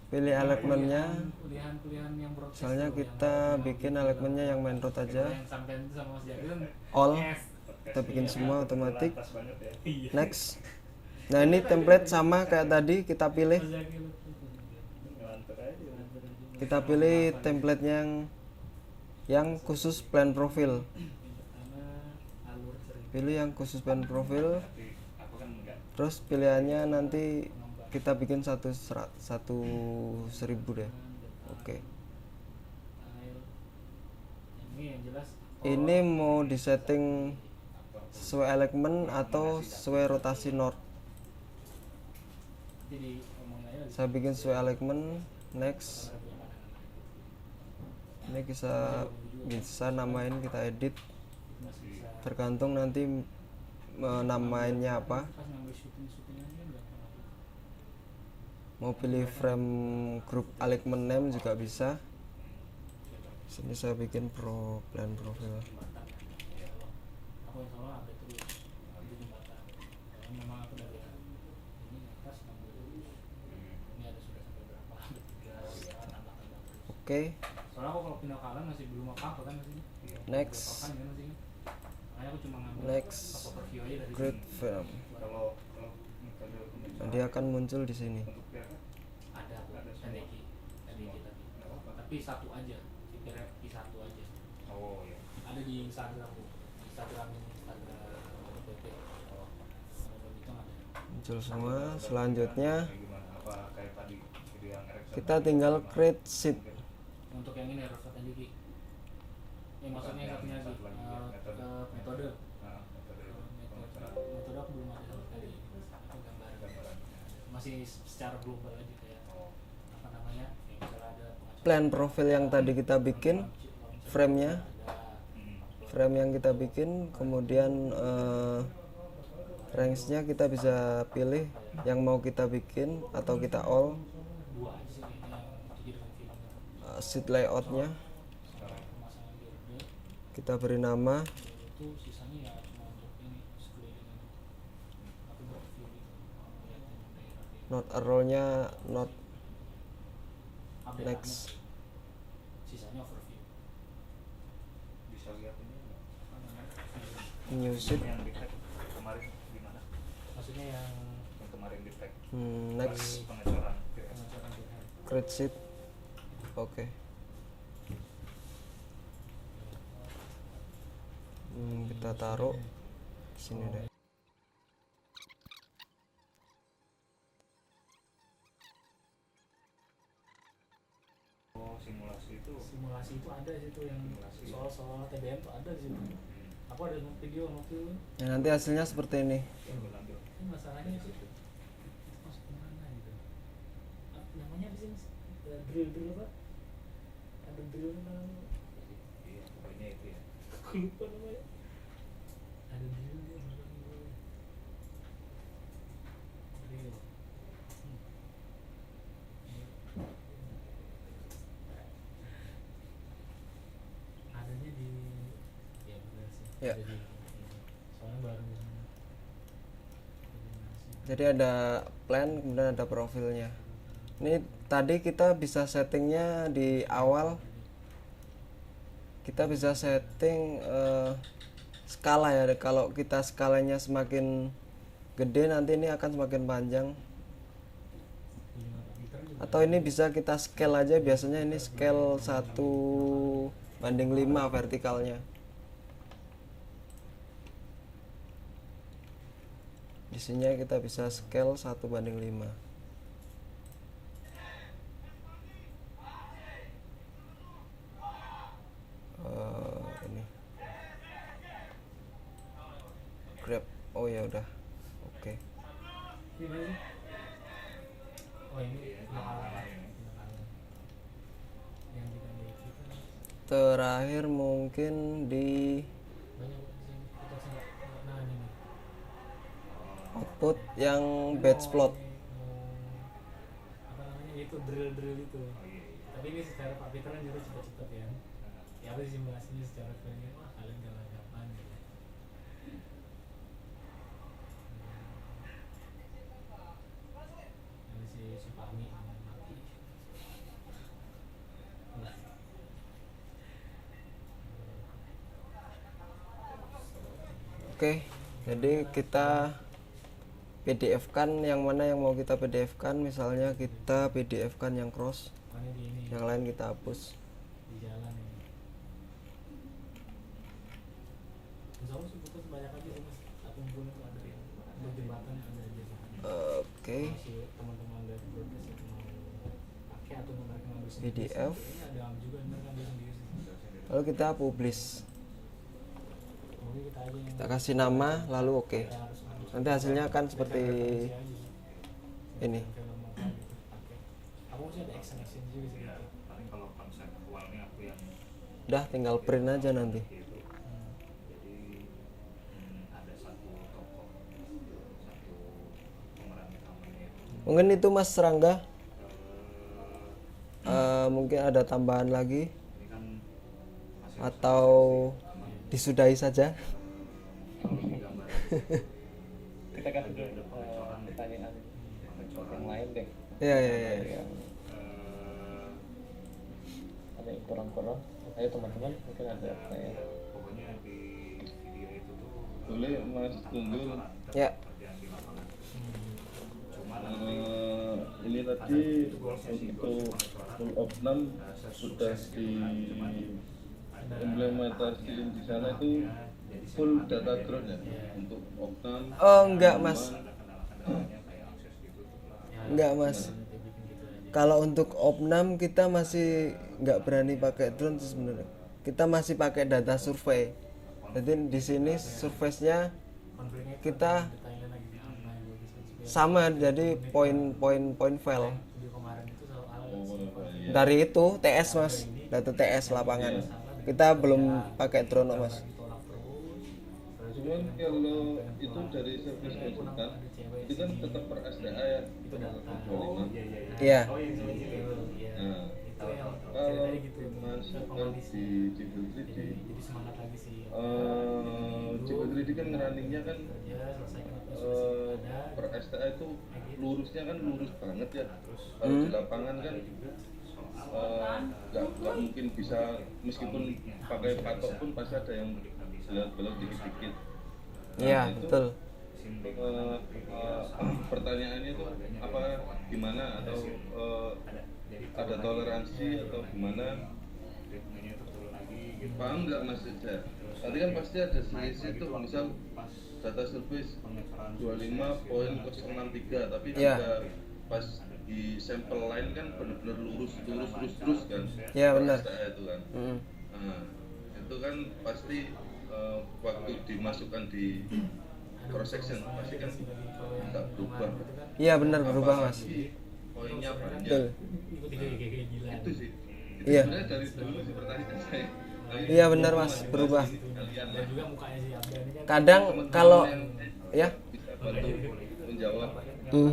Pilih elemennya. Kuliahan yang broadcast Misalnya tuh, kita yang bikin elemennya yang main road aja. yang sampean itu sama Mas Jaki kan All. yes. Kita bikin semua otomatis. Lantas banget ya. Iya. Next. Nah ini template sama kayak tadi, kita pilih. Mas Jaki lu. Ngelantur aja. Kita pilih template yang khusus plan profil. Pertama alur cerita. Pilih yang khusus plan profil. Tapi aku kan enggak. Terus pilihannya nanti kita bikin 1.1000 deh. Oke. File. Ini yang jelas. Ini mau disetting sesuai elemen atau sesuai rotasi north. Jadi ngomongin aja. Saya bikin sesuai elemen. Next. Ini bisa namain, kita edit. Tergantung nanti namainnya apa. Pas ngambil syuting aja nggak pernah. Mau pilih frame group alignment name juga bisa. Sini saya bikin pro plan profil. Jembatan ya. Aku yang selalu update terus itu jembatan. Kalau memang aku udah lihat ini atas 60. Ini ada sudah sampai berapa? Tambah terus. Oke, Soalnya aku kalau pindah kalian masih belum apa kan masih. next. Kan kan masih. Makanya aku cuma ngambil Next. apa preview aja dari Create sini. film. Kalau metode Nah, dia akan muncul di sini. untuk dia kan Ada NDK tadi. Tapi satu aja. Kira satu aja. oh ya. Ada di Instagram Bu. Instagram PP. Oh. Kalau itu ada. Muncul semua. Selanjutnya Kayak gimana? Apa kayak tadi video yang Erickson kita tadi? tinggal create sheet. Untuk yang ini harus kata Diki. Maksudnya yang satunya lagi Satu lagi, ke metode. metode. Nah, metode pengecerdasan Metode aku belum ada sama sekali. Aku gambar. gambaran. Masih secara global aja kayak Oh. apa namanya? Yang misalnya ada pengacara. Plan profil yang tadi kita bikin, frame-nya, Hmm. frame yang kita bikin, kemudian range-nya kita bisa pilih yang mau kita bikin atau kita all. Dua aja sih kayaknya yang jadi dengan filmnya. Sheet layout-nya Pemasangan girder kita beri nama. itu sisanya ya cuma untuk ini sekeliling aku buat view gitu. Liatin daerah-daerah. Not a roll-nya not Update next. sisanya overview. Bisa lihat ini nggak? New sheet. Yang di tag kemarin gimana? Maksudnya yang Yang kemarin di tag Next, pengecoran pengacara girder. create sheet. Oke. Kita taruh di sini deh. Oh, simulasi itu simulasi itu ada di situ, yang soal TBM tuh ada di situ. Aku ada video itu. Ya, nanti hasilnya seperti ini. Ini masalahnya sih masuk kemana gitu. Namanya apa sih mas? Drill apa? Ada drill namanya. Iya, pokoknya itu ya. Aku lupa namanya. Ada drillnya. Drill. Adanya di ya benar sih. Ya. Ada di- soalnya baru Jadi ada plan, kemudian ada profilnya. Ini tadi kita bisa settingnya di awal. Kita bisa setting skala ya. Kalau kita skalanya semakin gede, nanti ini akan semakin panjang. Atau ini bisa kita scale aja. Biasanya ini scale 1:5 vertikalnya. Di sini kita bisa scale 1:5. Ini grab. Oh ya udah. Oke. ini sih. Oh ini lokal yang kita lihat itu Terakhir mungkin di banyak sih kita nggak nah ini nih. output yang batch plot. Apa namanya itu drill itu. Tapi ini secara Pak Peter kan juga cepet-cepet ya. Ya apa sih simulasinya secara filmnya, wah kalian jalan kapan gitu. Ini si Pami mati. Oke, jadi kita PDF kan yang mana yang mau kita PDF kan. Misalnya kita PDF kan yang cross, Makanya di ini yang lain kita hapus. di jalan ini. Insya Allah sih butuh banyak aja sih mas. Satu pun itu ada di jembatan ada aja. Oke, Masih teman-teman dari broadcast yang mau pakai atau mereka ngambil sendiri. PDF. Ini ada juga mereka ngambil sendiri sih. lalu kita publish. Mungkin kita aja yang Kita kasih nama, lalu oke. yang harus ngambil. Nanti hasilnya akan seperti Referensi aja sih. ini. Film apa gitu pakai. Aku sih ada action juga sih. Ya, paling kalau konsep awalnya aku yang Udah tinggal print aja nanti. itu, jadi ada satu tokoh, satu pemeran utamanya itu. Mungkin itu Mas Rangga. Mungkin ada tambahan lagi Ini kan masih atau disudahi saja. kalau ini gambar Kita kasih dulu pertanyaan yang lain deh. Ya ya ya. Yang ada yang kurang-kurang. Ayo teman-teman, mungkin ada pertanyaan. pokoknya di video itu tuh Boleh Mas Tunggul. Ya. kerjaan di lapangan. Cuma Ini tadi untuk full of 6 sudah diimplementasi di sana itu full data drone ya untuk Oknam. Oh enggak Mas. Enggak Mas. Kalau untuk Opnam kita masih nggak berani pakai drone sih sebenarnya. Kita masih pakai data survei. Jadi di sini surveinya kita Thailand lagi di online bagus. sama, jadi poin file Video kemarin itu soal dari itu TS Mas, data TS lapangan. Kita belum pakai drone Mas. ditolak terus. Cuman kalau itu dari service konsultan itu kan tetap per SDA ya. Itu data. 25. Iya. Nah, kalau dimasukkan di Civil 3D, Jadi semangat lagi sih. Civil 3D kan ngerunningnya kan Ya selesaikan apa ada. per STA itu lurusnya kan lurus banget ya. Kalau di lapangan kan nggak mungkin bisa, meskipun pakai patok pun pasti ada yang belok dikit-dikit. Iya itu, betul. Pertanyaannya itu apa gimana, atau ada toleransi atau gimana? Paham nggak Mas Ija? Tadi kan pasti ada selisih tuh, misal data service 25.063 tapi Iya. juga pas di sampel lain kan benar-benar lurus terus kan. Iya, benar. Saya itu kan. Mm. Nah, itu kan pasti waktu dimasukkan di cross section pasti kan nggak berubah. Iya benar, berubah mas. Poinnya banyak. Betul. kayak gila. Itu sih. Itu Iya. sebenarnya dari dulu sih pertanyaan saya. Iya benar mas, berubah. Kalian Dan lah. juga mukanya si Abdan ini kan Kadang kalau ya Bisa bantu menjawab. Hmm.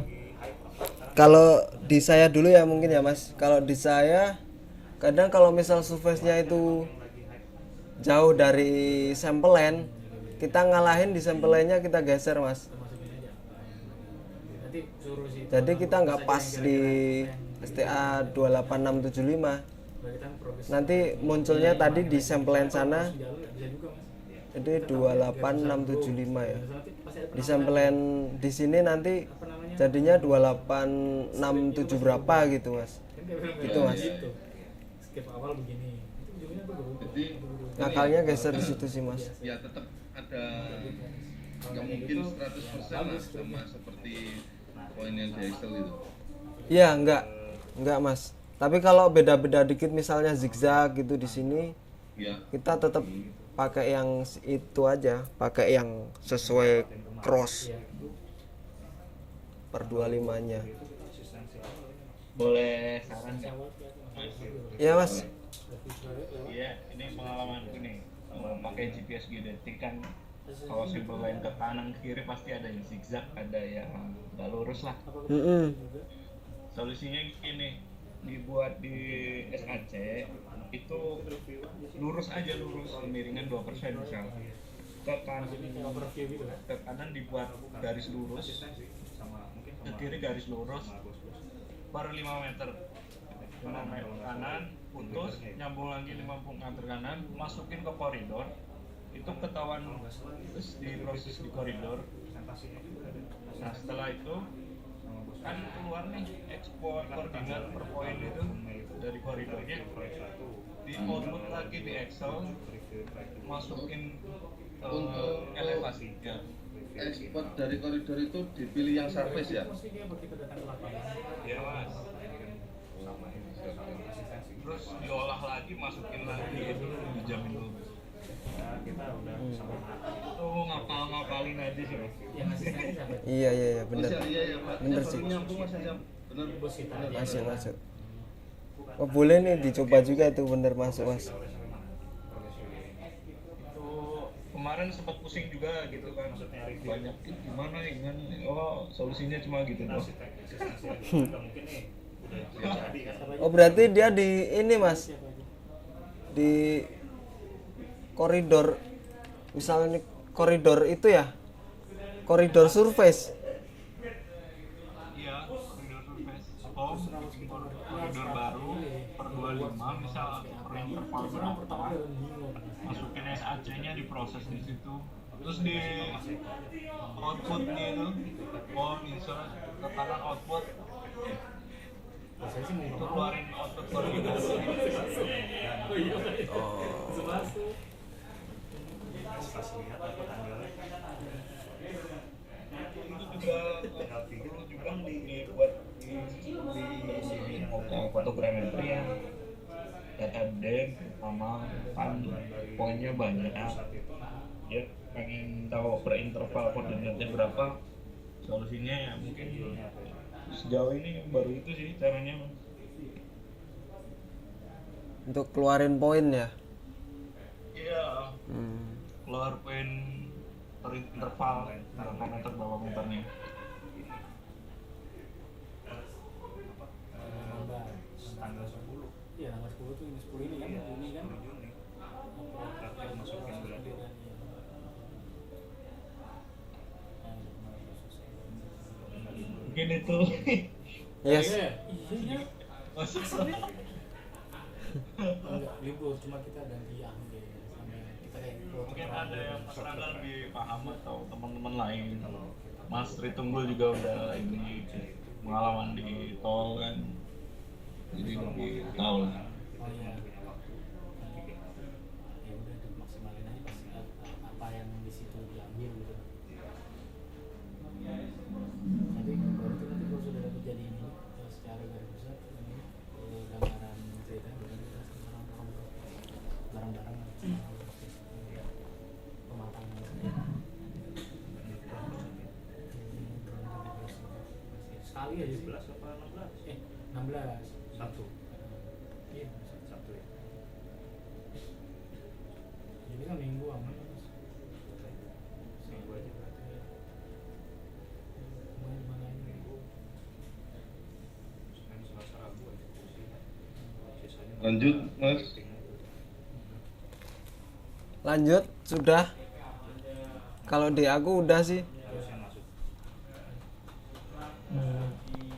Kalau di saya dulu ya mungkin ya mas. Kalau di saya kadang kalau misal surface-nya itu jauh dari sampelen, kita ngalahin di sampelnya kita geser mas. masukin aja. Nanti suruh si Jadi kita nggak pas di STA 28675. berarti kan progres Nanti munculnya tadi di sampelen sana jalur bisa juga mas. itu 28675 ya. Nanti pasti ada Di sampelen di sini nanti jadinya 286 berapa gitu mas. Gitu, Mas. Gitu. Skip awal begini. Itu ujungnya tuh berubah. Jadi Ngakalnya geser di situ sih mas. ya tetap ada nggak mungkin 100% lah sama seperti poin yang di Excel itu. Iya enggak mas. Tapi kalau beda-beda dikit misalnya zigzag gitu di sini Ya, kita tetap pakai yang itu aja, pakai yang sesuai cross per 25-nya. Boleh saran nggak? Iya mas. Iya, ini pengalamanku nih. Kalau pakai GPS geodetik kan, kalau simpel line ke kanan ke kiri pasti ada yang zigzag, ada yang nggak lurus lah. Mm-mm. Solusinya gini, dibuat di SAC itu lurus aja, lurus kemiringan 2% misal. Ke kanan, ke kanan dibuat garis lurus, ke kiri garis lurus per 5 meter. 5 meter kanan, putus, nyambung lagi 50 meter kanan, masukin ke koridor, itu ketahuan terus diproses di koridor. Nah setelah itu kan keluar nih ekspor koordinat per poin itu dari koridornya, di output lagi di Excel, masukin elevasi ya. ekspor dari koridor itu dipilih yang surface ya. Ya mas, terus diolah lagi, masukin lagi, dijamin lurus. Itu ngapalin aja sih mas. yang asisten siapa? Iya benar. Iya, Pak. Bener Saya sih. baru nyambung Mas Azam. Bener. Bos kita aja. Masuk. Oh boleh nih dicoba juga itu bener masuk mas. Itu kemarin sempat pusing juga gitu kan, banyak gimana oh solusinya cuma gitu doang. Oh berarti dia di ini mas, di koridor, misalnya koridor itu ya, koridor surface. Iya, koridor surface. Oh, bikin koridor baru per 25 misal per interval berapa, masukin SAC-nya, diproses di situ. Terus di outputnya itu, oh misal ke kanan output, itu keluarin output koridor. Itu juga perlu juga dibuat di fotogrametri yang data dem sama kan poinnya banyak ya, pengen tahu per interval koordinatnya berapa, solusinya ya mungkin sejauh ini baru itu sih caranya. Untuk keluarin poin ya. Iya, keluar poin per interval berapa meter berapa meternya. Tanggal 10. Iya, tanggal 10 tuh ini 10 ini kan, Juni kan. Masukin berarti. Mungkin itu. Yes. Iya. Masuk. Enggak libur, cuma kita ganti yang sama kita kayak Mungkin ada yang masyarakat lebih paham atau teman-teman lain. Mas Tritunggul juga udah ini pengalaman di tol kan, jadi lebih tahu lah. oh iya. Ya udah dimaksimalin aja pas apa yang di situ diambil gitu. Nanti baru itu nanti kalau sudah dapat jadi ini secara iya 11 apa 16 Sabtu. Iya Sabtu ya. Jadi kan minggu aman kan Mas. Minggu aja berarti ya. Main di mana ini minggu. Senin Selasa Rabu aja sisanya. Lanjut Mas. Lanjut, sudah. Kalau di aku udah sih.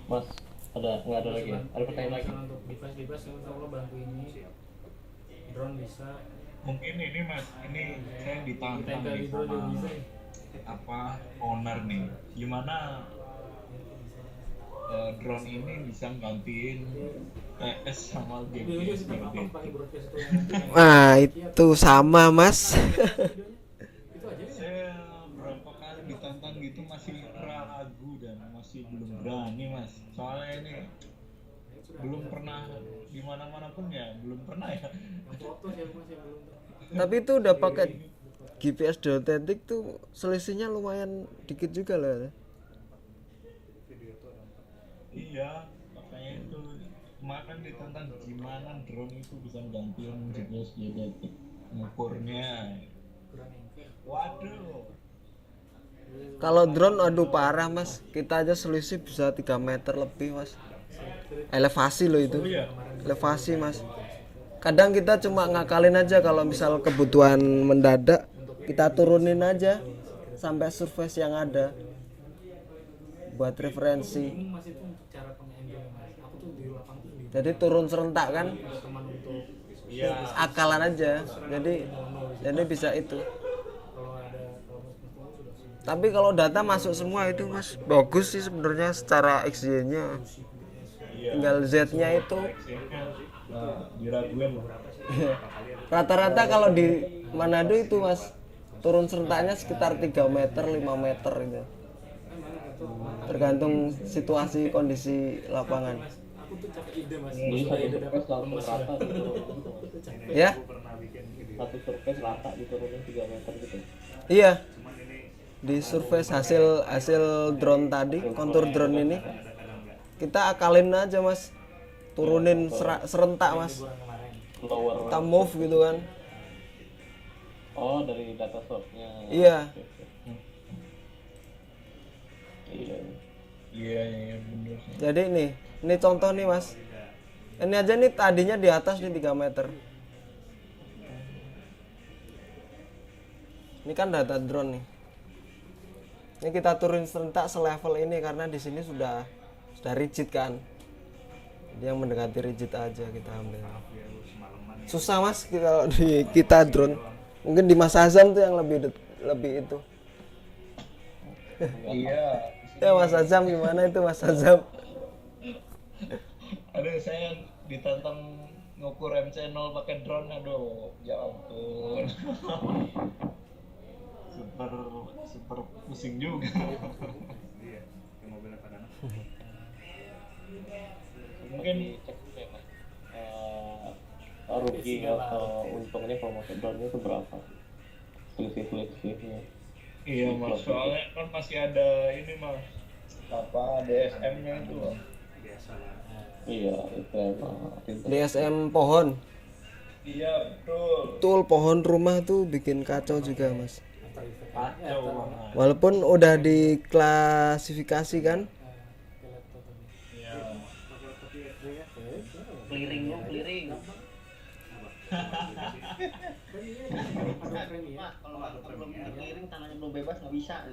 Mas, nggak ada lagi ya? Ada pertanyaan lagi? Untuk device insya Allah bantu ini. Drone bisa. Mungkin ini Mas, ini saya ditantang Ditempel nih di drone juga sama bisa. owner nih. Gimana drone ini bisa gantiin PS sama Dia game sih gampang pakai broadcast itu. Nah, itu sama, Mas. Itu aja. Saya berapa kali ditantang gitu masih ragu dan masih belum berani Mas. Soalnya ini belum pernah di mana-mana pun ya, belum pernah ya. Yang foto sih aku masih belum. Tapi itu udah pakai GPS Authentic tuh selisihnya lumayan dikit juga loh. Iya, makanya itu kemarin ditantang gimana drone itu bisa gantiin GPS geodetik ngukurnya. Waduh. Kalau drone aduh parah, Mas. Kita aja selisih bisa 3 meter lebih, Mas. Elevasi loh itu. Elevasi, Mas. Kadang kita cuma ngakalin aja kalau misal kebutuhan mendadak, kita turunin aja sampai surface yang ada buat referensi. Ini masih tuh untuk cara pengending Mas. Aku tuh di lapang tuh di Jadi turun serentak kan, teman untuk akalan aja. Jadi bisa itu. kalau sudah Tapi kalau data masuk semua itu Mas, bagus sih sebenarnya secara XY-nya. Tinggal Z-nya itu. Diraguin. Rata-rata kalau di Manado itu Mas, turun serentaknya sekitar 3 meter, 5 meter gitu. Tergantung situasi kondisi lapangan. aku tuh cari ide Mas. Jadi satu surface langsung rata gitu. Ya? Satu surface rata diturunin 3 meter gitu. Iya. Di surface hasil drone tadi, kontur drone ini kita akalin aja Mas. Turunin serentak Mas. Lower. Kita move gitu kan. Oh, dari data source-nya. Iya. Iya. Iya bener. Jadi ini contoh nih Mas. Ini aja nih tadinya di atas nih 3 meter. Ini kan data drone nih. Ini kita turunin serentak selevel ini karena di sini sudah rigid kan. Jadi yang mendekati rigid aja kita ambil. Susah Mas kalau kita drone. Mungkin di Mas Azam tuh yang lebih itu. Iya. Ya Mas Azam gimana itu Mas Azam? Aduh, saya ditantang ngukur MC0 pakai drone, aduh, ya ampun. super pusing juga. Iya, yang mobilnya pada Mungkin cek dulu ya Mas. Rugi atau untungnya kalau pakai drone itu berapa? Selisih-selisihnya. Iya Mas, soalnya kan masih ada ini Mas, apa DSM-nya itu loh. biasa lah. Iya, itu emang. DSM pohon. Iya betul. Betul, pohon rumah tuh bikin kacau juga Mas. Kacau banget. Walaupun udah diklasifikasi kan. Iya. Clearing lo, clearing. Mak, kalau belum clearing tanahnya belum bebas nggak bisa.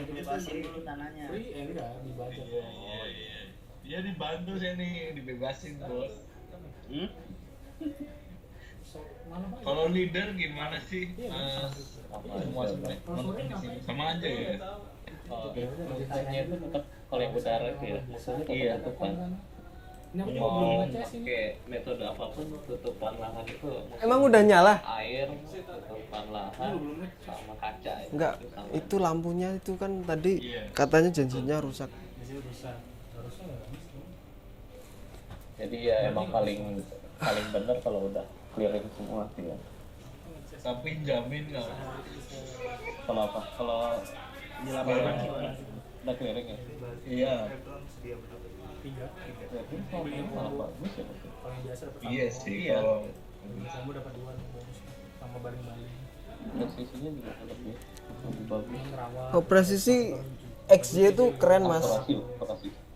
Bebasin dulu tanahnya. Enggak dibaca. Iya dibantu saya nih, dibebasin bos. Kalau leader gimana sih? Semua sebenarnya di sini sama aja ya. Misalnya itu tetap kalau yang udara itu ya, maksudnya Iya. tutupan. Ini aku Mau belum baca sih. pakai metode apapun, tutupan lahan itu Emang udah nyala? air, tutupan lahan, sama kaca. Enggak, sama. itu lampunya itu kan tadi Iya. katanya janjinya rusak. Jadi rusak. Harusnya enggak Mas. Jadi ya emang paling benar kalau udah clearing semua sih ya. Tapi jamin nggak? Kalau apa? Kalau Di lapangan gimana? Udah clearing ya. Iya. tiga Berarti kalau malah bagus ya. kalau yang biasa dapat Iya satu. sih Iya. kalau kamu dapat dua bonus sama baling-baling Presisinya juga lebih bagus. yang ngerawat Oh, presisi XY itu keren mas, Akurasi.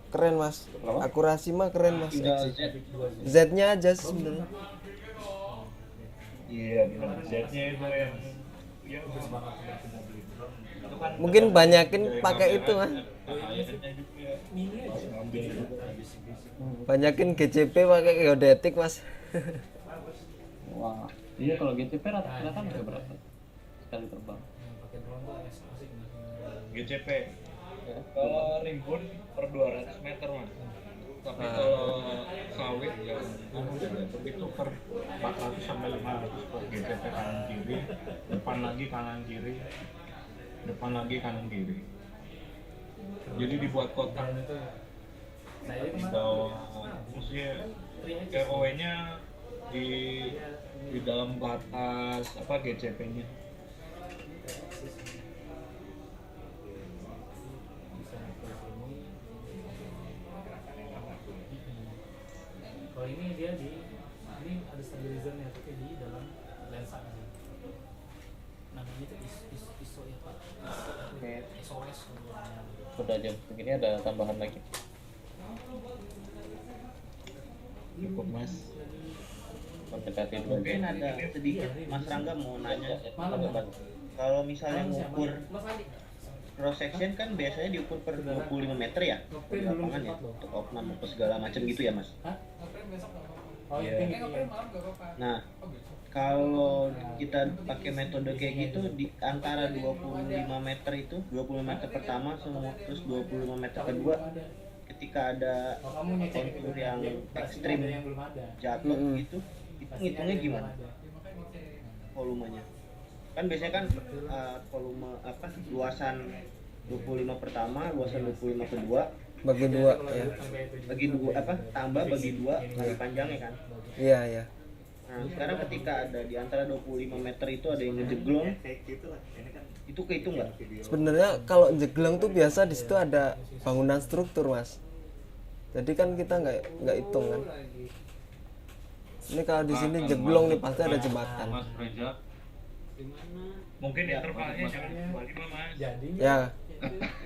keren mas. Akurasi mah keren mas. Tinggal XY. Z. Z-nya aja sih sebenarnya. iya benar Z-nya itu yang bagus banget berarti mobil itu kan Mungkin banyakin pakai itu mas. akhirnya juga mini aja pas ngambil juga Banyakin GCP pakai geodetik mas. Wah, iya kalau GCP rata-rata harga berapa sekali terbang? yang pakai drone tuh asik GCP Ya. kalau rimbun per 200 meter mas tapi kalau sawit yang itu per 400 sampai 500 per GCP kanan kiri depan lagi kanan kiri depan lagi kanan kiri jadi dibuat kotak drone itu saya di kemarin bawah maksudnya ROW nya di dalam batas apa GCP nya kalau ini dia ini ada stabilizernya tapi di dalam lensa namanya itu ISO ya pak Oke. SOS Udah jam segini ada tambahan lagi. cukup mas Mendekati 2 Mungkin jam. ada sedikit Mas Rangga mau nanya. Malam. Kalau misalnya ngukur Mas Andi cross section kan biasanya diukur per 25 meter ya di lapangan ya untuk opnam atau segala macam gitu ya Mas. hah? Oh Iya. yang tinggi iya. Nah, kalau kita pakai metode kayak gitu di antara 25 meter itu 25 meter pertama semua terus 25 meter kedua ketika ada Oh, kamu ngecek kontur yang berarti ekstrim ada yang belum ada jatuh Mm-mm. gitu itu Pasti ngitungnya ada yang gimana belum ada. volumenya kan biasanya kan volume apa luasan 25 pertama luasan 25 kedua Bagi dua Kalau ya. sampai itu bagi dua apa tambah bagi dua kali panjangnya kan Iya iya. nah sekarang ketika ada di antara 25 meter itu ada yang ngejeglong itu kehitung nggak Sebenarnya kalau jeglong tuh biasa di situ ada bangunan struktur mas. Jadi kan kita nggak hitung kan. Ini kalau di sini jeglong nih pasti ada jembatan. Mas Reza, mungkin intervalnya jangan 25 mas jadi Ya.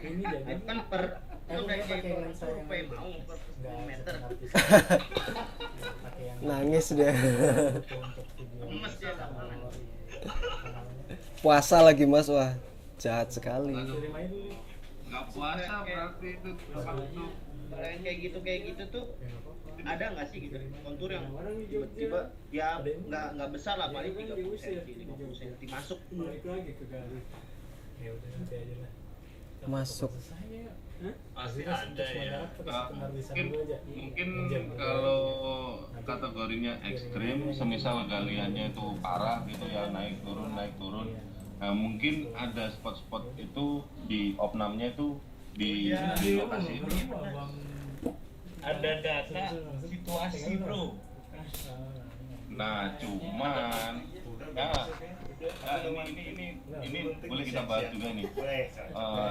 ini nah, jadi itu kan per itu Aku udah kayak pakai lensa yang survei mau per 10 meter pakai yang Nangis dia. untuk video Gemes dia. Puasa lagi mas, wah jahat sekali. terima itu nggak puasa berarti itu terbentuk. kalau yang kayak gitu tuh ada nggak sih gitu kontur yang tiba-tiba ya nggak besar lah paling 30 cm 50 cm masuk balik lagi ke garis ya udah nanti aja lah Masuk. Pasti ada ya. Mungkin kalau kategorinya ekstrim, semisal galiannya itu parah gitu ya, naik turun. Nah, mungkin ada spot-spot itu di opnamnya itu di lokasi itu. ada data situasi bro Nah, cuman ini boleh kita bahas juga nih.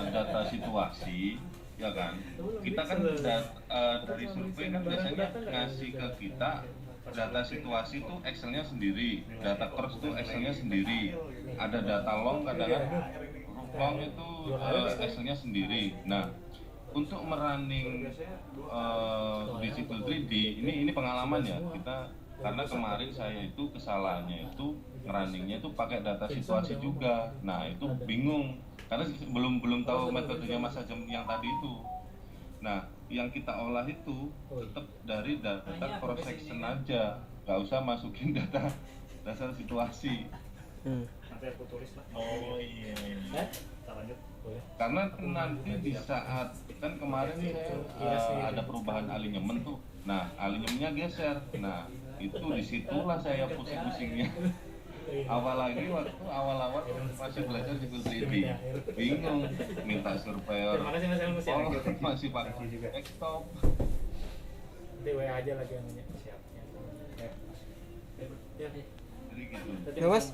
Data situasi ya kan. Kita kan dari survei kan biasanya ngasih ke kita data situasi itu Excelnya sendiri, data cross itu Excelnya sendiri, ada data long kadang-kadang long itu Excelnya sendiri. Nah, untuk merunning Visible 3D ini pengalaman ya kita, karena kemarin saya itu kesalahannya itu runningnya itu pakai data situasi juga. Nah itu bingung karena belum tahu metodenya Mas Ajam yang tadi itu. Nah yang kita olah itu tetap dari data cross section aja, nggak usah masukin data situasi. oh iya Karena nanti di saat kan kemarin saya ada perubahan alinyemen tuh. Nah alinyemennya geser. Nah itu disitulah saya pusing-pusingnya. Apalagi waktu awal-awal masih belajar Civil 3D, bingung minta surveyor, terima kasih Mas Elmus ya masih pakai desktop. nanti WA aja lagi namanya siap ya Jadi gitu. Ya mas,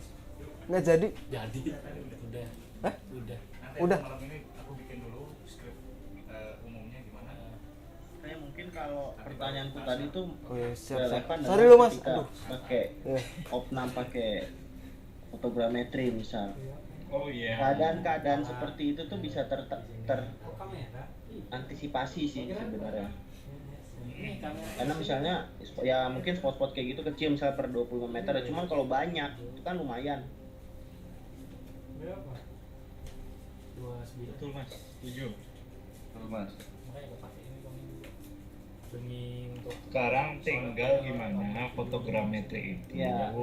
nggak jadi. jadi udah Hah? udah Udah. Malam ini aku bikin dulu skrip kalau pertanyaanku tadi tuh Oh ya, siap. relevan dengan Sorry lu Mas. ketika Aduh. pakai Ya. opnam pakai fotogrametri misal. Oh iya. Keadaan-keadaan seperti itu tuh bisa antisipasi sih sebenarnya. Karena misalnya ya mungkin spot-spot kayak gitu kecil misalnya per 25 meter, cuman kalau banyak itu kan lumayan. Betul Mas, setuju. Betul, Mas. Demi untuk Ya. Sekarang tinggal gimana fotogrametri itu Ya.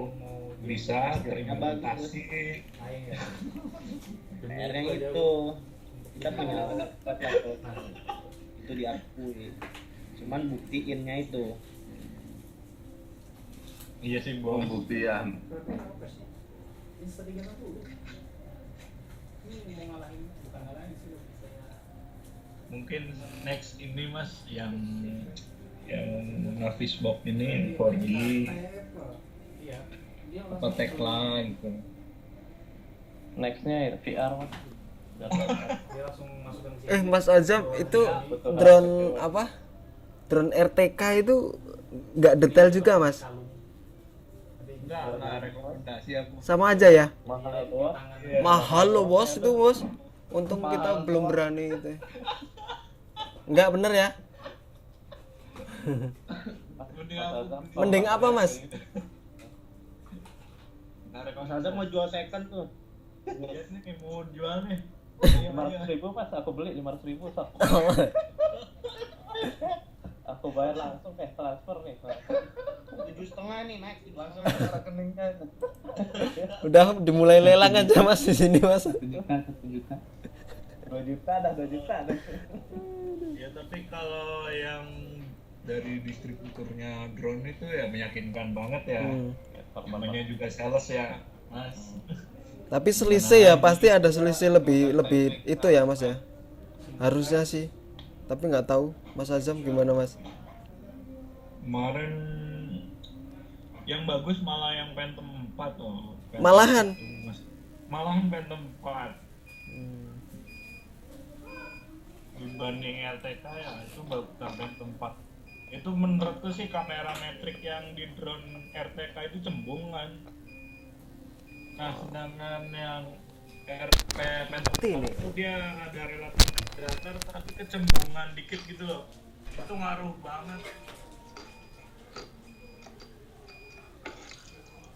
bisa terimplementasi. PR-nya itu kita punya alat itu diakui, cuman buktiinnya itu. Iya sih, Bos. Pembuktian. Mungkin next ini Mas yang Navis Box ini 4G apa Tekla gitu. Nextnya VR Mas. dia langsung masukkan ke Mas Azam itu Betul. drone apa? Drone RTK itu nggak detail juga Mas. Enggak rekomendasi aku. Sama aja ya. Mahal Bos. Mahal loh bos itu bos. Untung kita belum berani itu. Nggak bener ya? Mending apa Mas? Nah, Mas Azam mau jual second tuh. Iya nih mau jual nih. 500.000 Mas, aku beli 500.000 sok. Aku bayar langsung transfer nih. 7,5 nih naik langsung ke rekeningnya. Udah dimulai lelang aja Mas di sini Mas. 1 juta. 2 juta dah, 2 juta dah. Ya tapi kalau yang dari distributornya drone itu ya meyakinkan banget ya. Namanya juga sales ya, Mas. Tapi selisih ya pasti ada selisih lebih itu ya Mas ya. Harusnya sih. Tapi nggak tahu Mas Azam gimana Mas? Kemarin yang bagus malah yang Phantom 4 tuh. Phantom Malahan? 1, Mas. Malahan Phantom 4. Dibanding RTK ya itu bagus Phantom 4. Itu menurutku sih kamera metrik yang di drone RTK itu cembungan. Nah sedangkan yang RP Phantom 4 itu dia ada relatif datar tapi kecembungan dikit gitu loh. Itu ngaruh banget.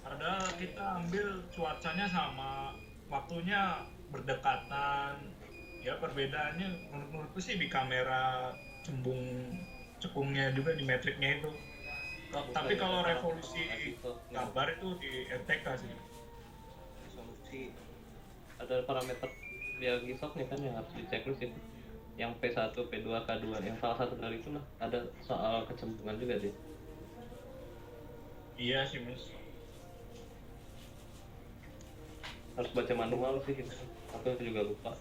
Padahal kita ambil cuacanya sama, waktunya berdekatan. Ya perbedaannya menurutku sih di kamera cekungnya juga di metriknya itu. Tapi kalau revolusi kabar itu di RTK sih. Resolusi Ada parameter dia gisok nih kan yang harus dicek dulu sih. Yang P1, P2, K2, yang salah satu dari itu lah ada soal kecembungan juga deh. Iya sih Mas. Harus baca manual sih gitu. Aku juga lupa.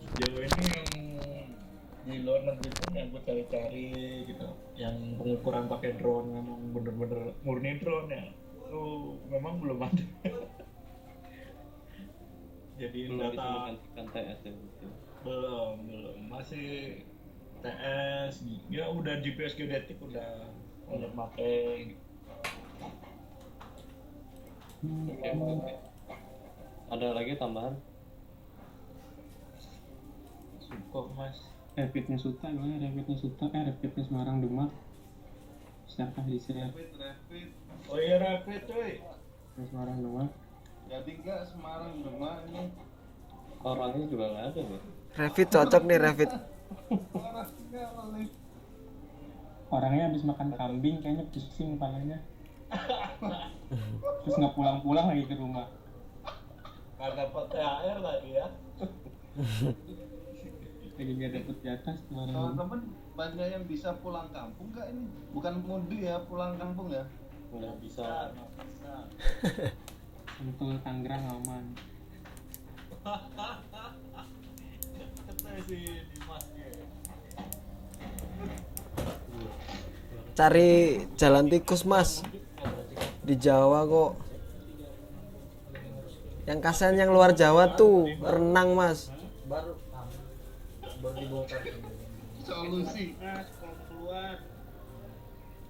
Sejauh ini yang di luar negeri pun yang gue cari-cari gitu, yang pengukuran pakai drone memang bener-bener murni drone ya, itu memang belum ada. Jadi Belum bisa data menggantikan TS ya. Gitu. belum masih TS ya udah GPS geodetik udah pakai. Oke. Ada lagi tambahan? Cukup Mas. Rapidnya Suta gimana? Rapidnya Semarang Demak. Siapa di share? Rapid. Oh iya rapid cuy. Semarang Demak. Jadi enggak Semarang Demak ini. Orangnya juga nggak ada nih. Revit cocok nih Revit. Orangnya paling. Orangnya habis makan kambing kayaknya pusing kepalanya. Terus nggak pulang-pulang lagi ke rumah. Nggak dapat THR lagi ya. Lagi nggak dapet jatah Semarang Demak. Teman-teman banyak yang bisa pulang kampung nggak ini? Bukan mudik ya, pulang kampung ya? Nggak bisa. Sentul Tangerang aman. Kata si Dimas ya. Cari jalan tikus Mas. Di Jawa kok. Yang kasihan yang luar Jawa tuh renang mas. baru dibongkar. Solusi. Mas, kalau keluar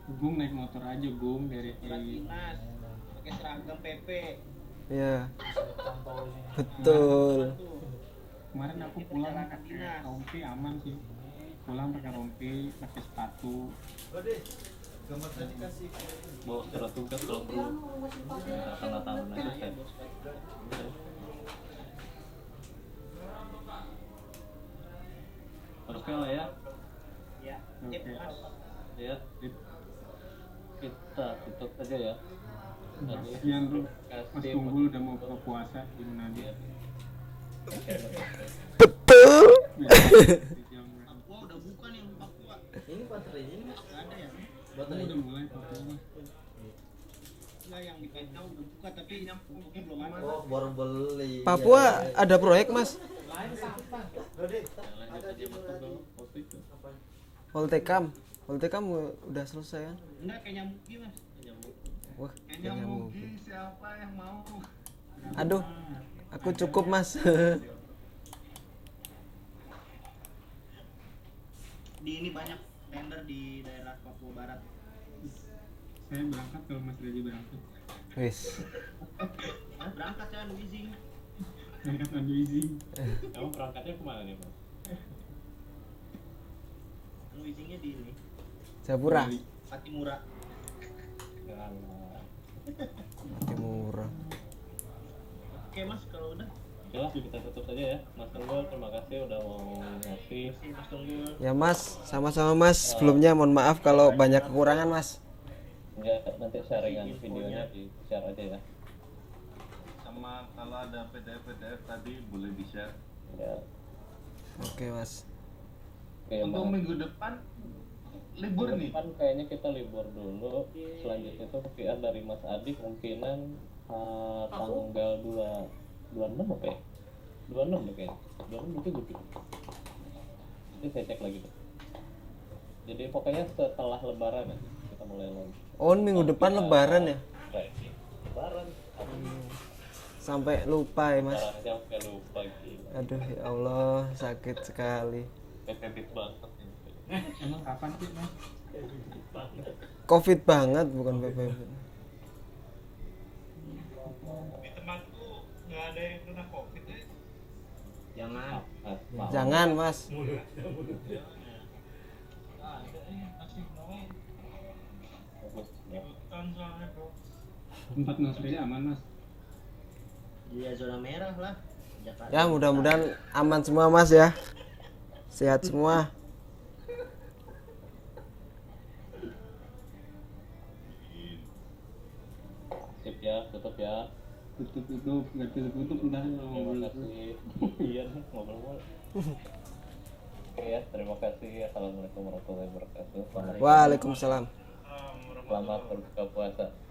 Gung naik motor aja Gung dari surat dinas, pakai seragam PP. Ya Pantau sini. betul. Tuh, kemarin aku Ini pulang perjalanan pakai dinas. rompi aman sih, pulang pakai rompi pakai sepatu. Bawa surat tugas kalau perlu. Tanda tangan aja saya. Oke lah ya. Ya, tip Oke. mas. Ya. Kita tutup aja ya. Tadi Kasihan tuh Mas kasih Tunggul udah mau buka puasa di Manado. Betul. Di jam berapa? Papua udah buka nih yang Papua. Ini baterainya nih mas. Nggak ada ya? Oh, udah mulai Papua Mas. Enggak, yang di Pentau udah buka tapi yang pupuknya belum ada. Oh baru beli. Papua ada proyek mas. Lain sampah. lanjut aja betul dulu waktu itu. Holtekam udah selesai kan? Enggak, kayak nyamuk gitu mas. Wah, Kayaknya kayaknya mau. mungkin siapa yang mau? Aduh, aku cukup mas. Di ini banyak tender di daerah Papua Barat. Saya berangkat kalau Mas Rezi berangkat. Wis. Nah, berangkat ya, izin. Berangkat adu izin. Kamu berangkatnya kemana nih mas? Izinnya di ini, Japura. Patimura. Timur. Oke mas, kalau udah. Oke lah, kita tutup saja ya. Mas Tunggul, terima kasih udah mau ngasih. Terima kasih Mas Tunggul. Ya mas, sama-sama mas. Sebelumnya mohon maaf kalau banyak kekurangan mas. Ya, nanti sharingan videonya di share aja ya. Sama kalau ada PDF tadi boleh di-share. Ya. Oke mas. Oke, Untuk Mas. minggu depan libur nih. Depan kayaknya kita libur dulu. Selanjutnya itu PR dari Mas Adi kemungkinan tanggal 26 apa ya? 26 deh kayaknya. 26 mungkin gitu. Nanti saya cek lagi tuh. Jadi pokoknya setelah lebaran ya kita mulai lagi. Oh minggu depan lebaran ya? Baik. Lebaran. Sampai lupa ya mas. Lebaran aja sampai lupa gitu. Aduh ya Allah, sakit sekali. Pepet banget ini. Emang kapan sih Mas? Covid banget bukan PPP. Di tempatku nggak ada yang kena covid ya. Jangan. Jangan mas. Bagus. Ya. Kan soalnya bro. Tempat Mas Rezi aman Mas. Dia zona merah lah. Jakarta. Ya mudah-mudahan aman semua mas ya. Sehat semua. Sip ya, tutup ya. Tutup, nggak tutup ntar Terima ngobrol. kasih. Iya, ngobrol-ngobrol. Oke ya, terima kasih. Assalamualaikum warahmatullahi wabarakatuh. Waalaikumsalam. Selamat berbuka puasa.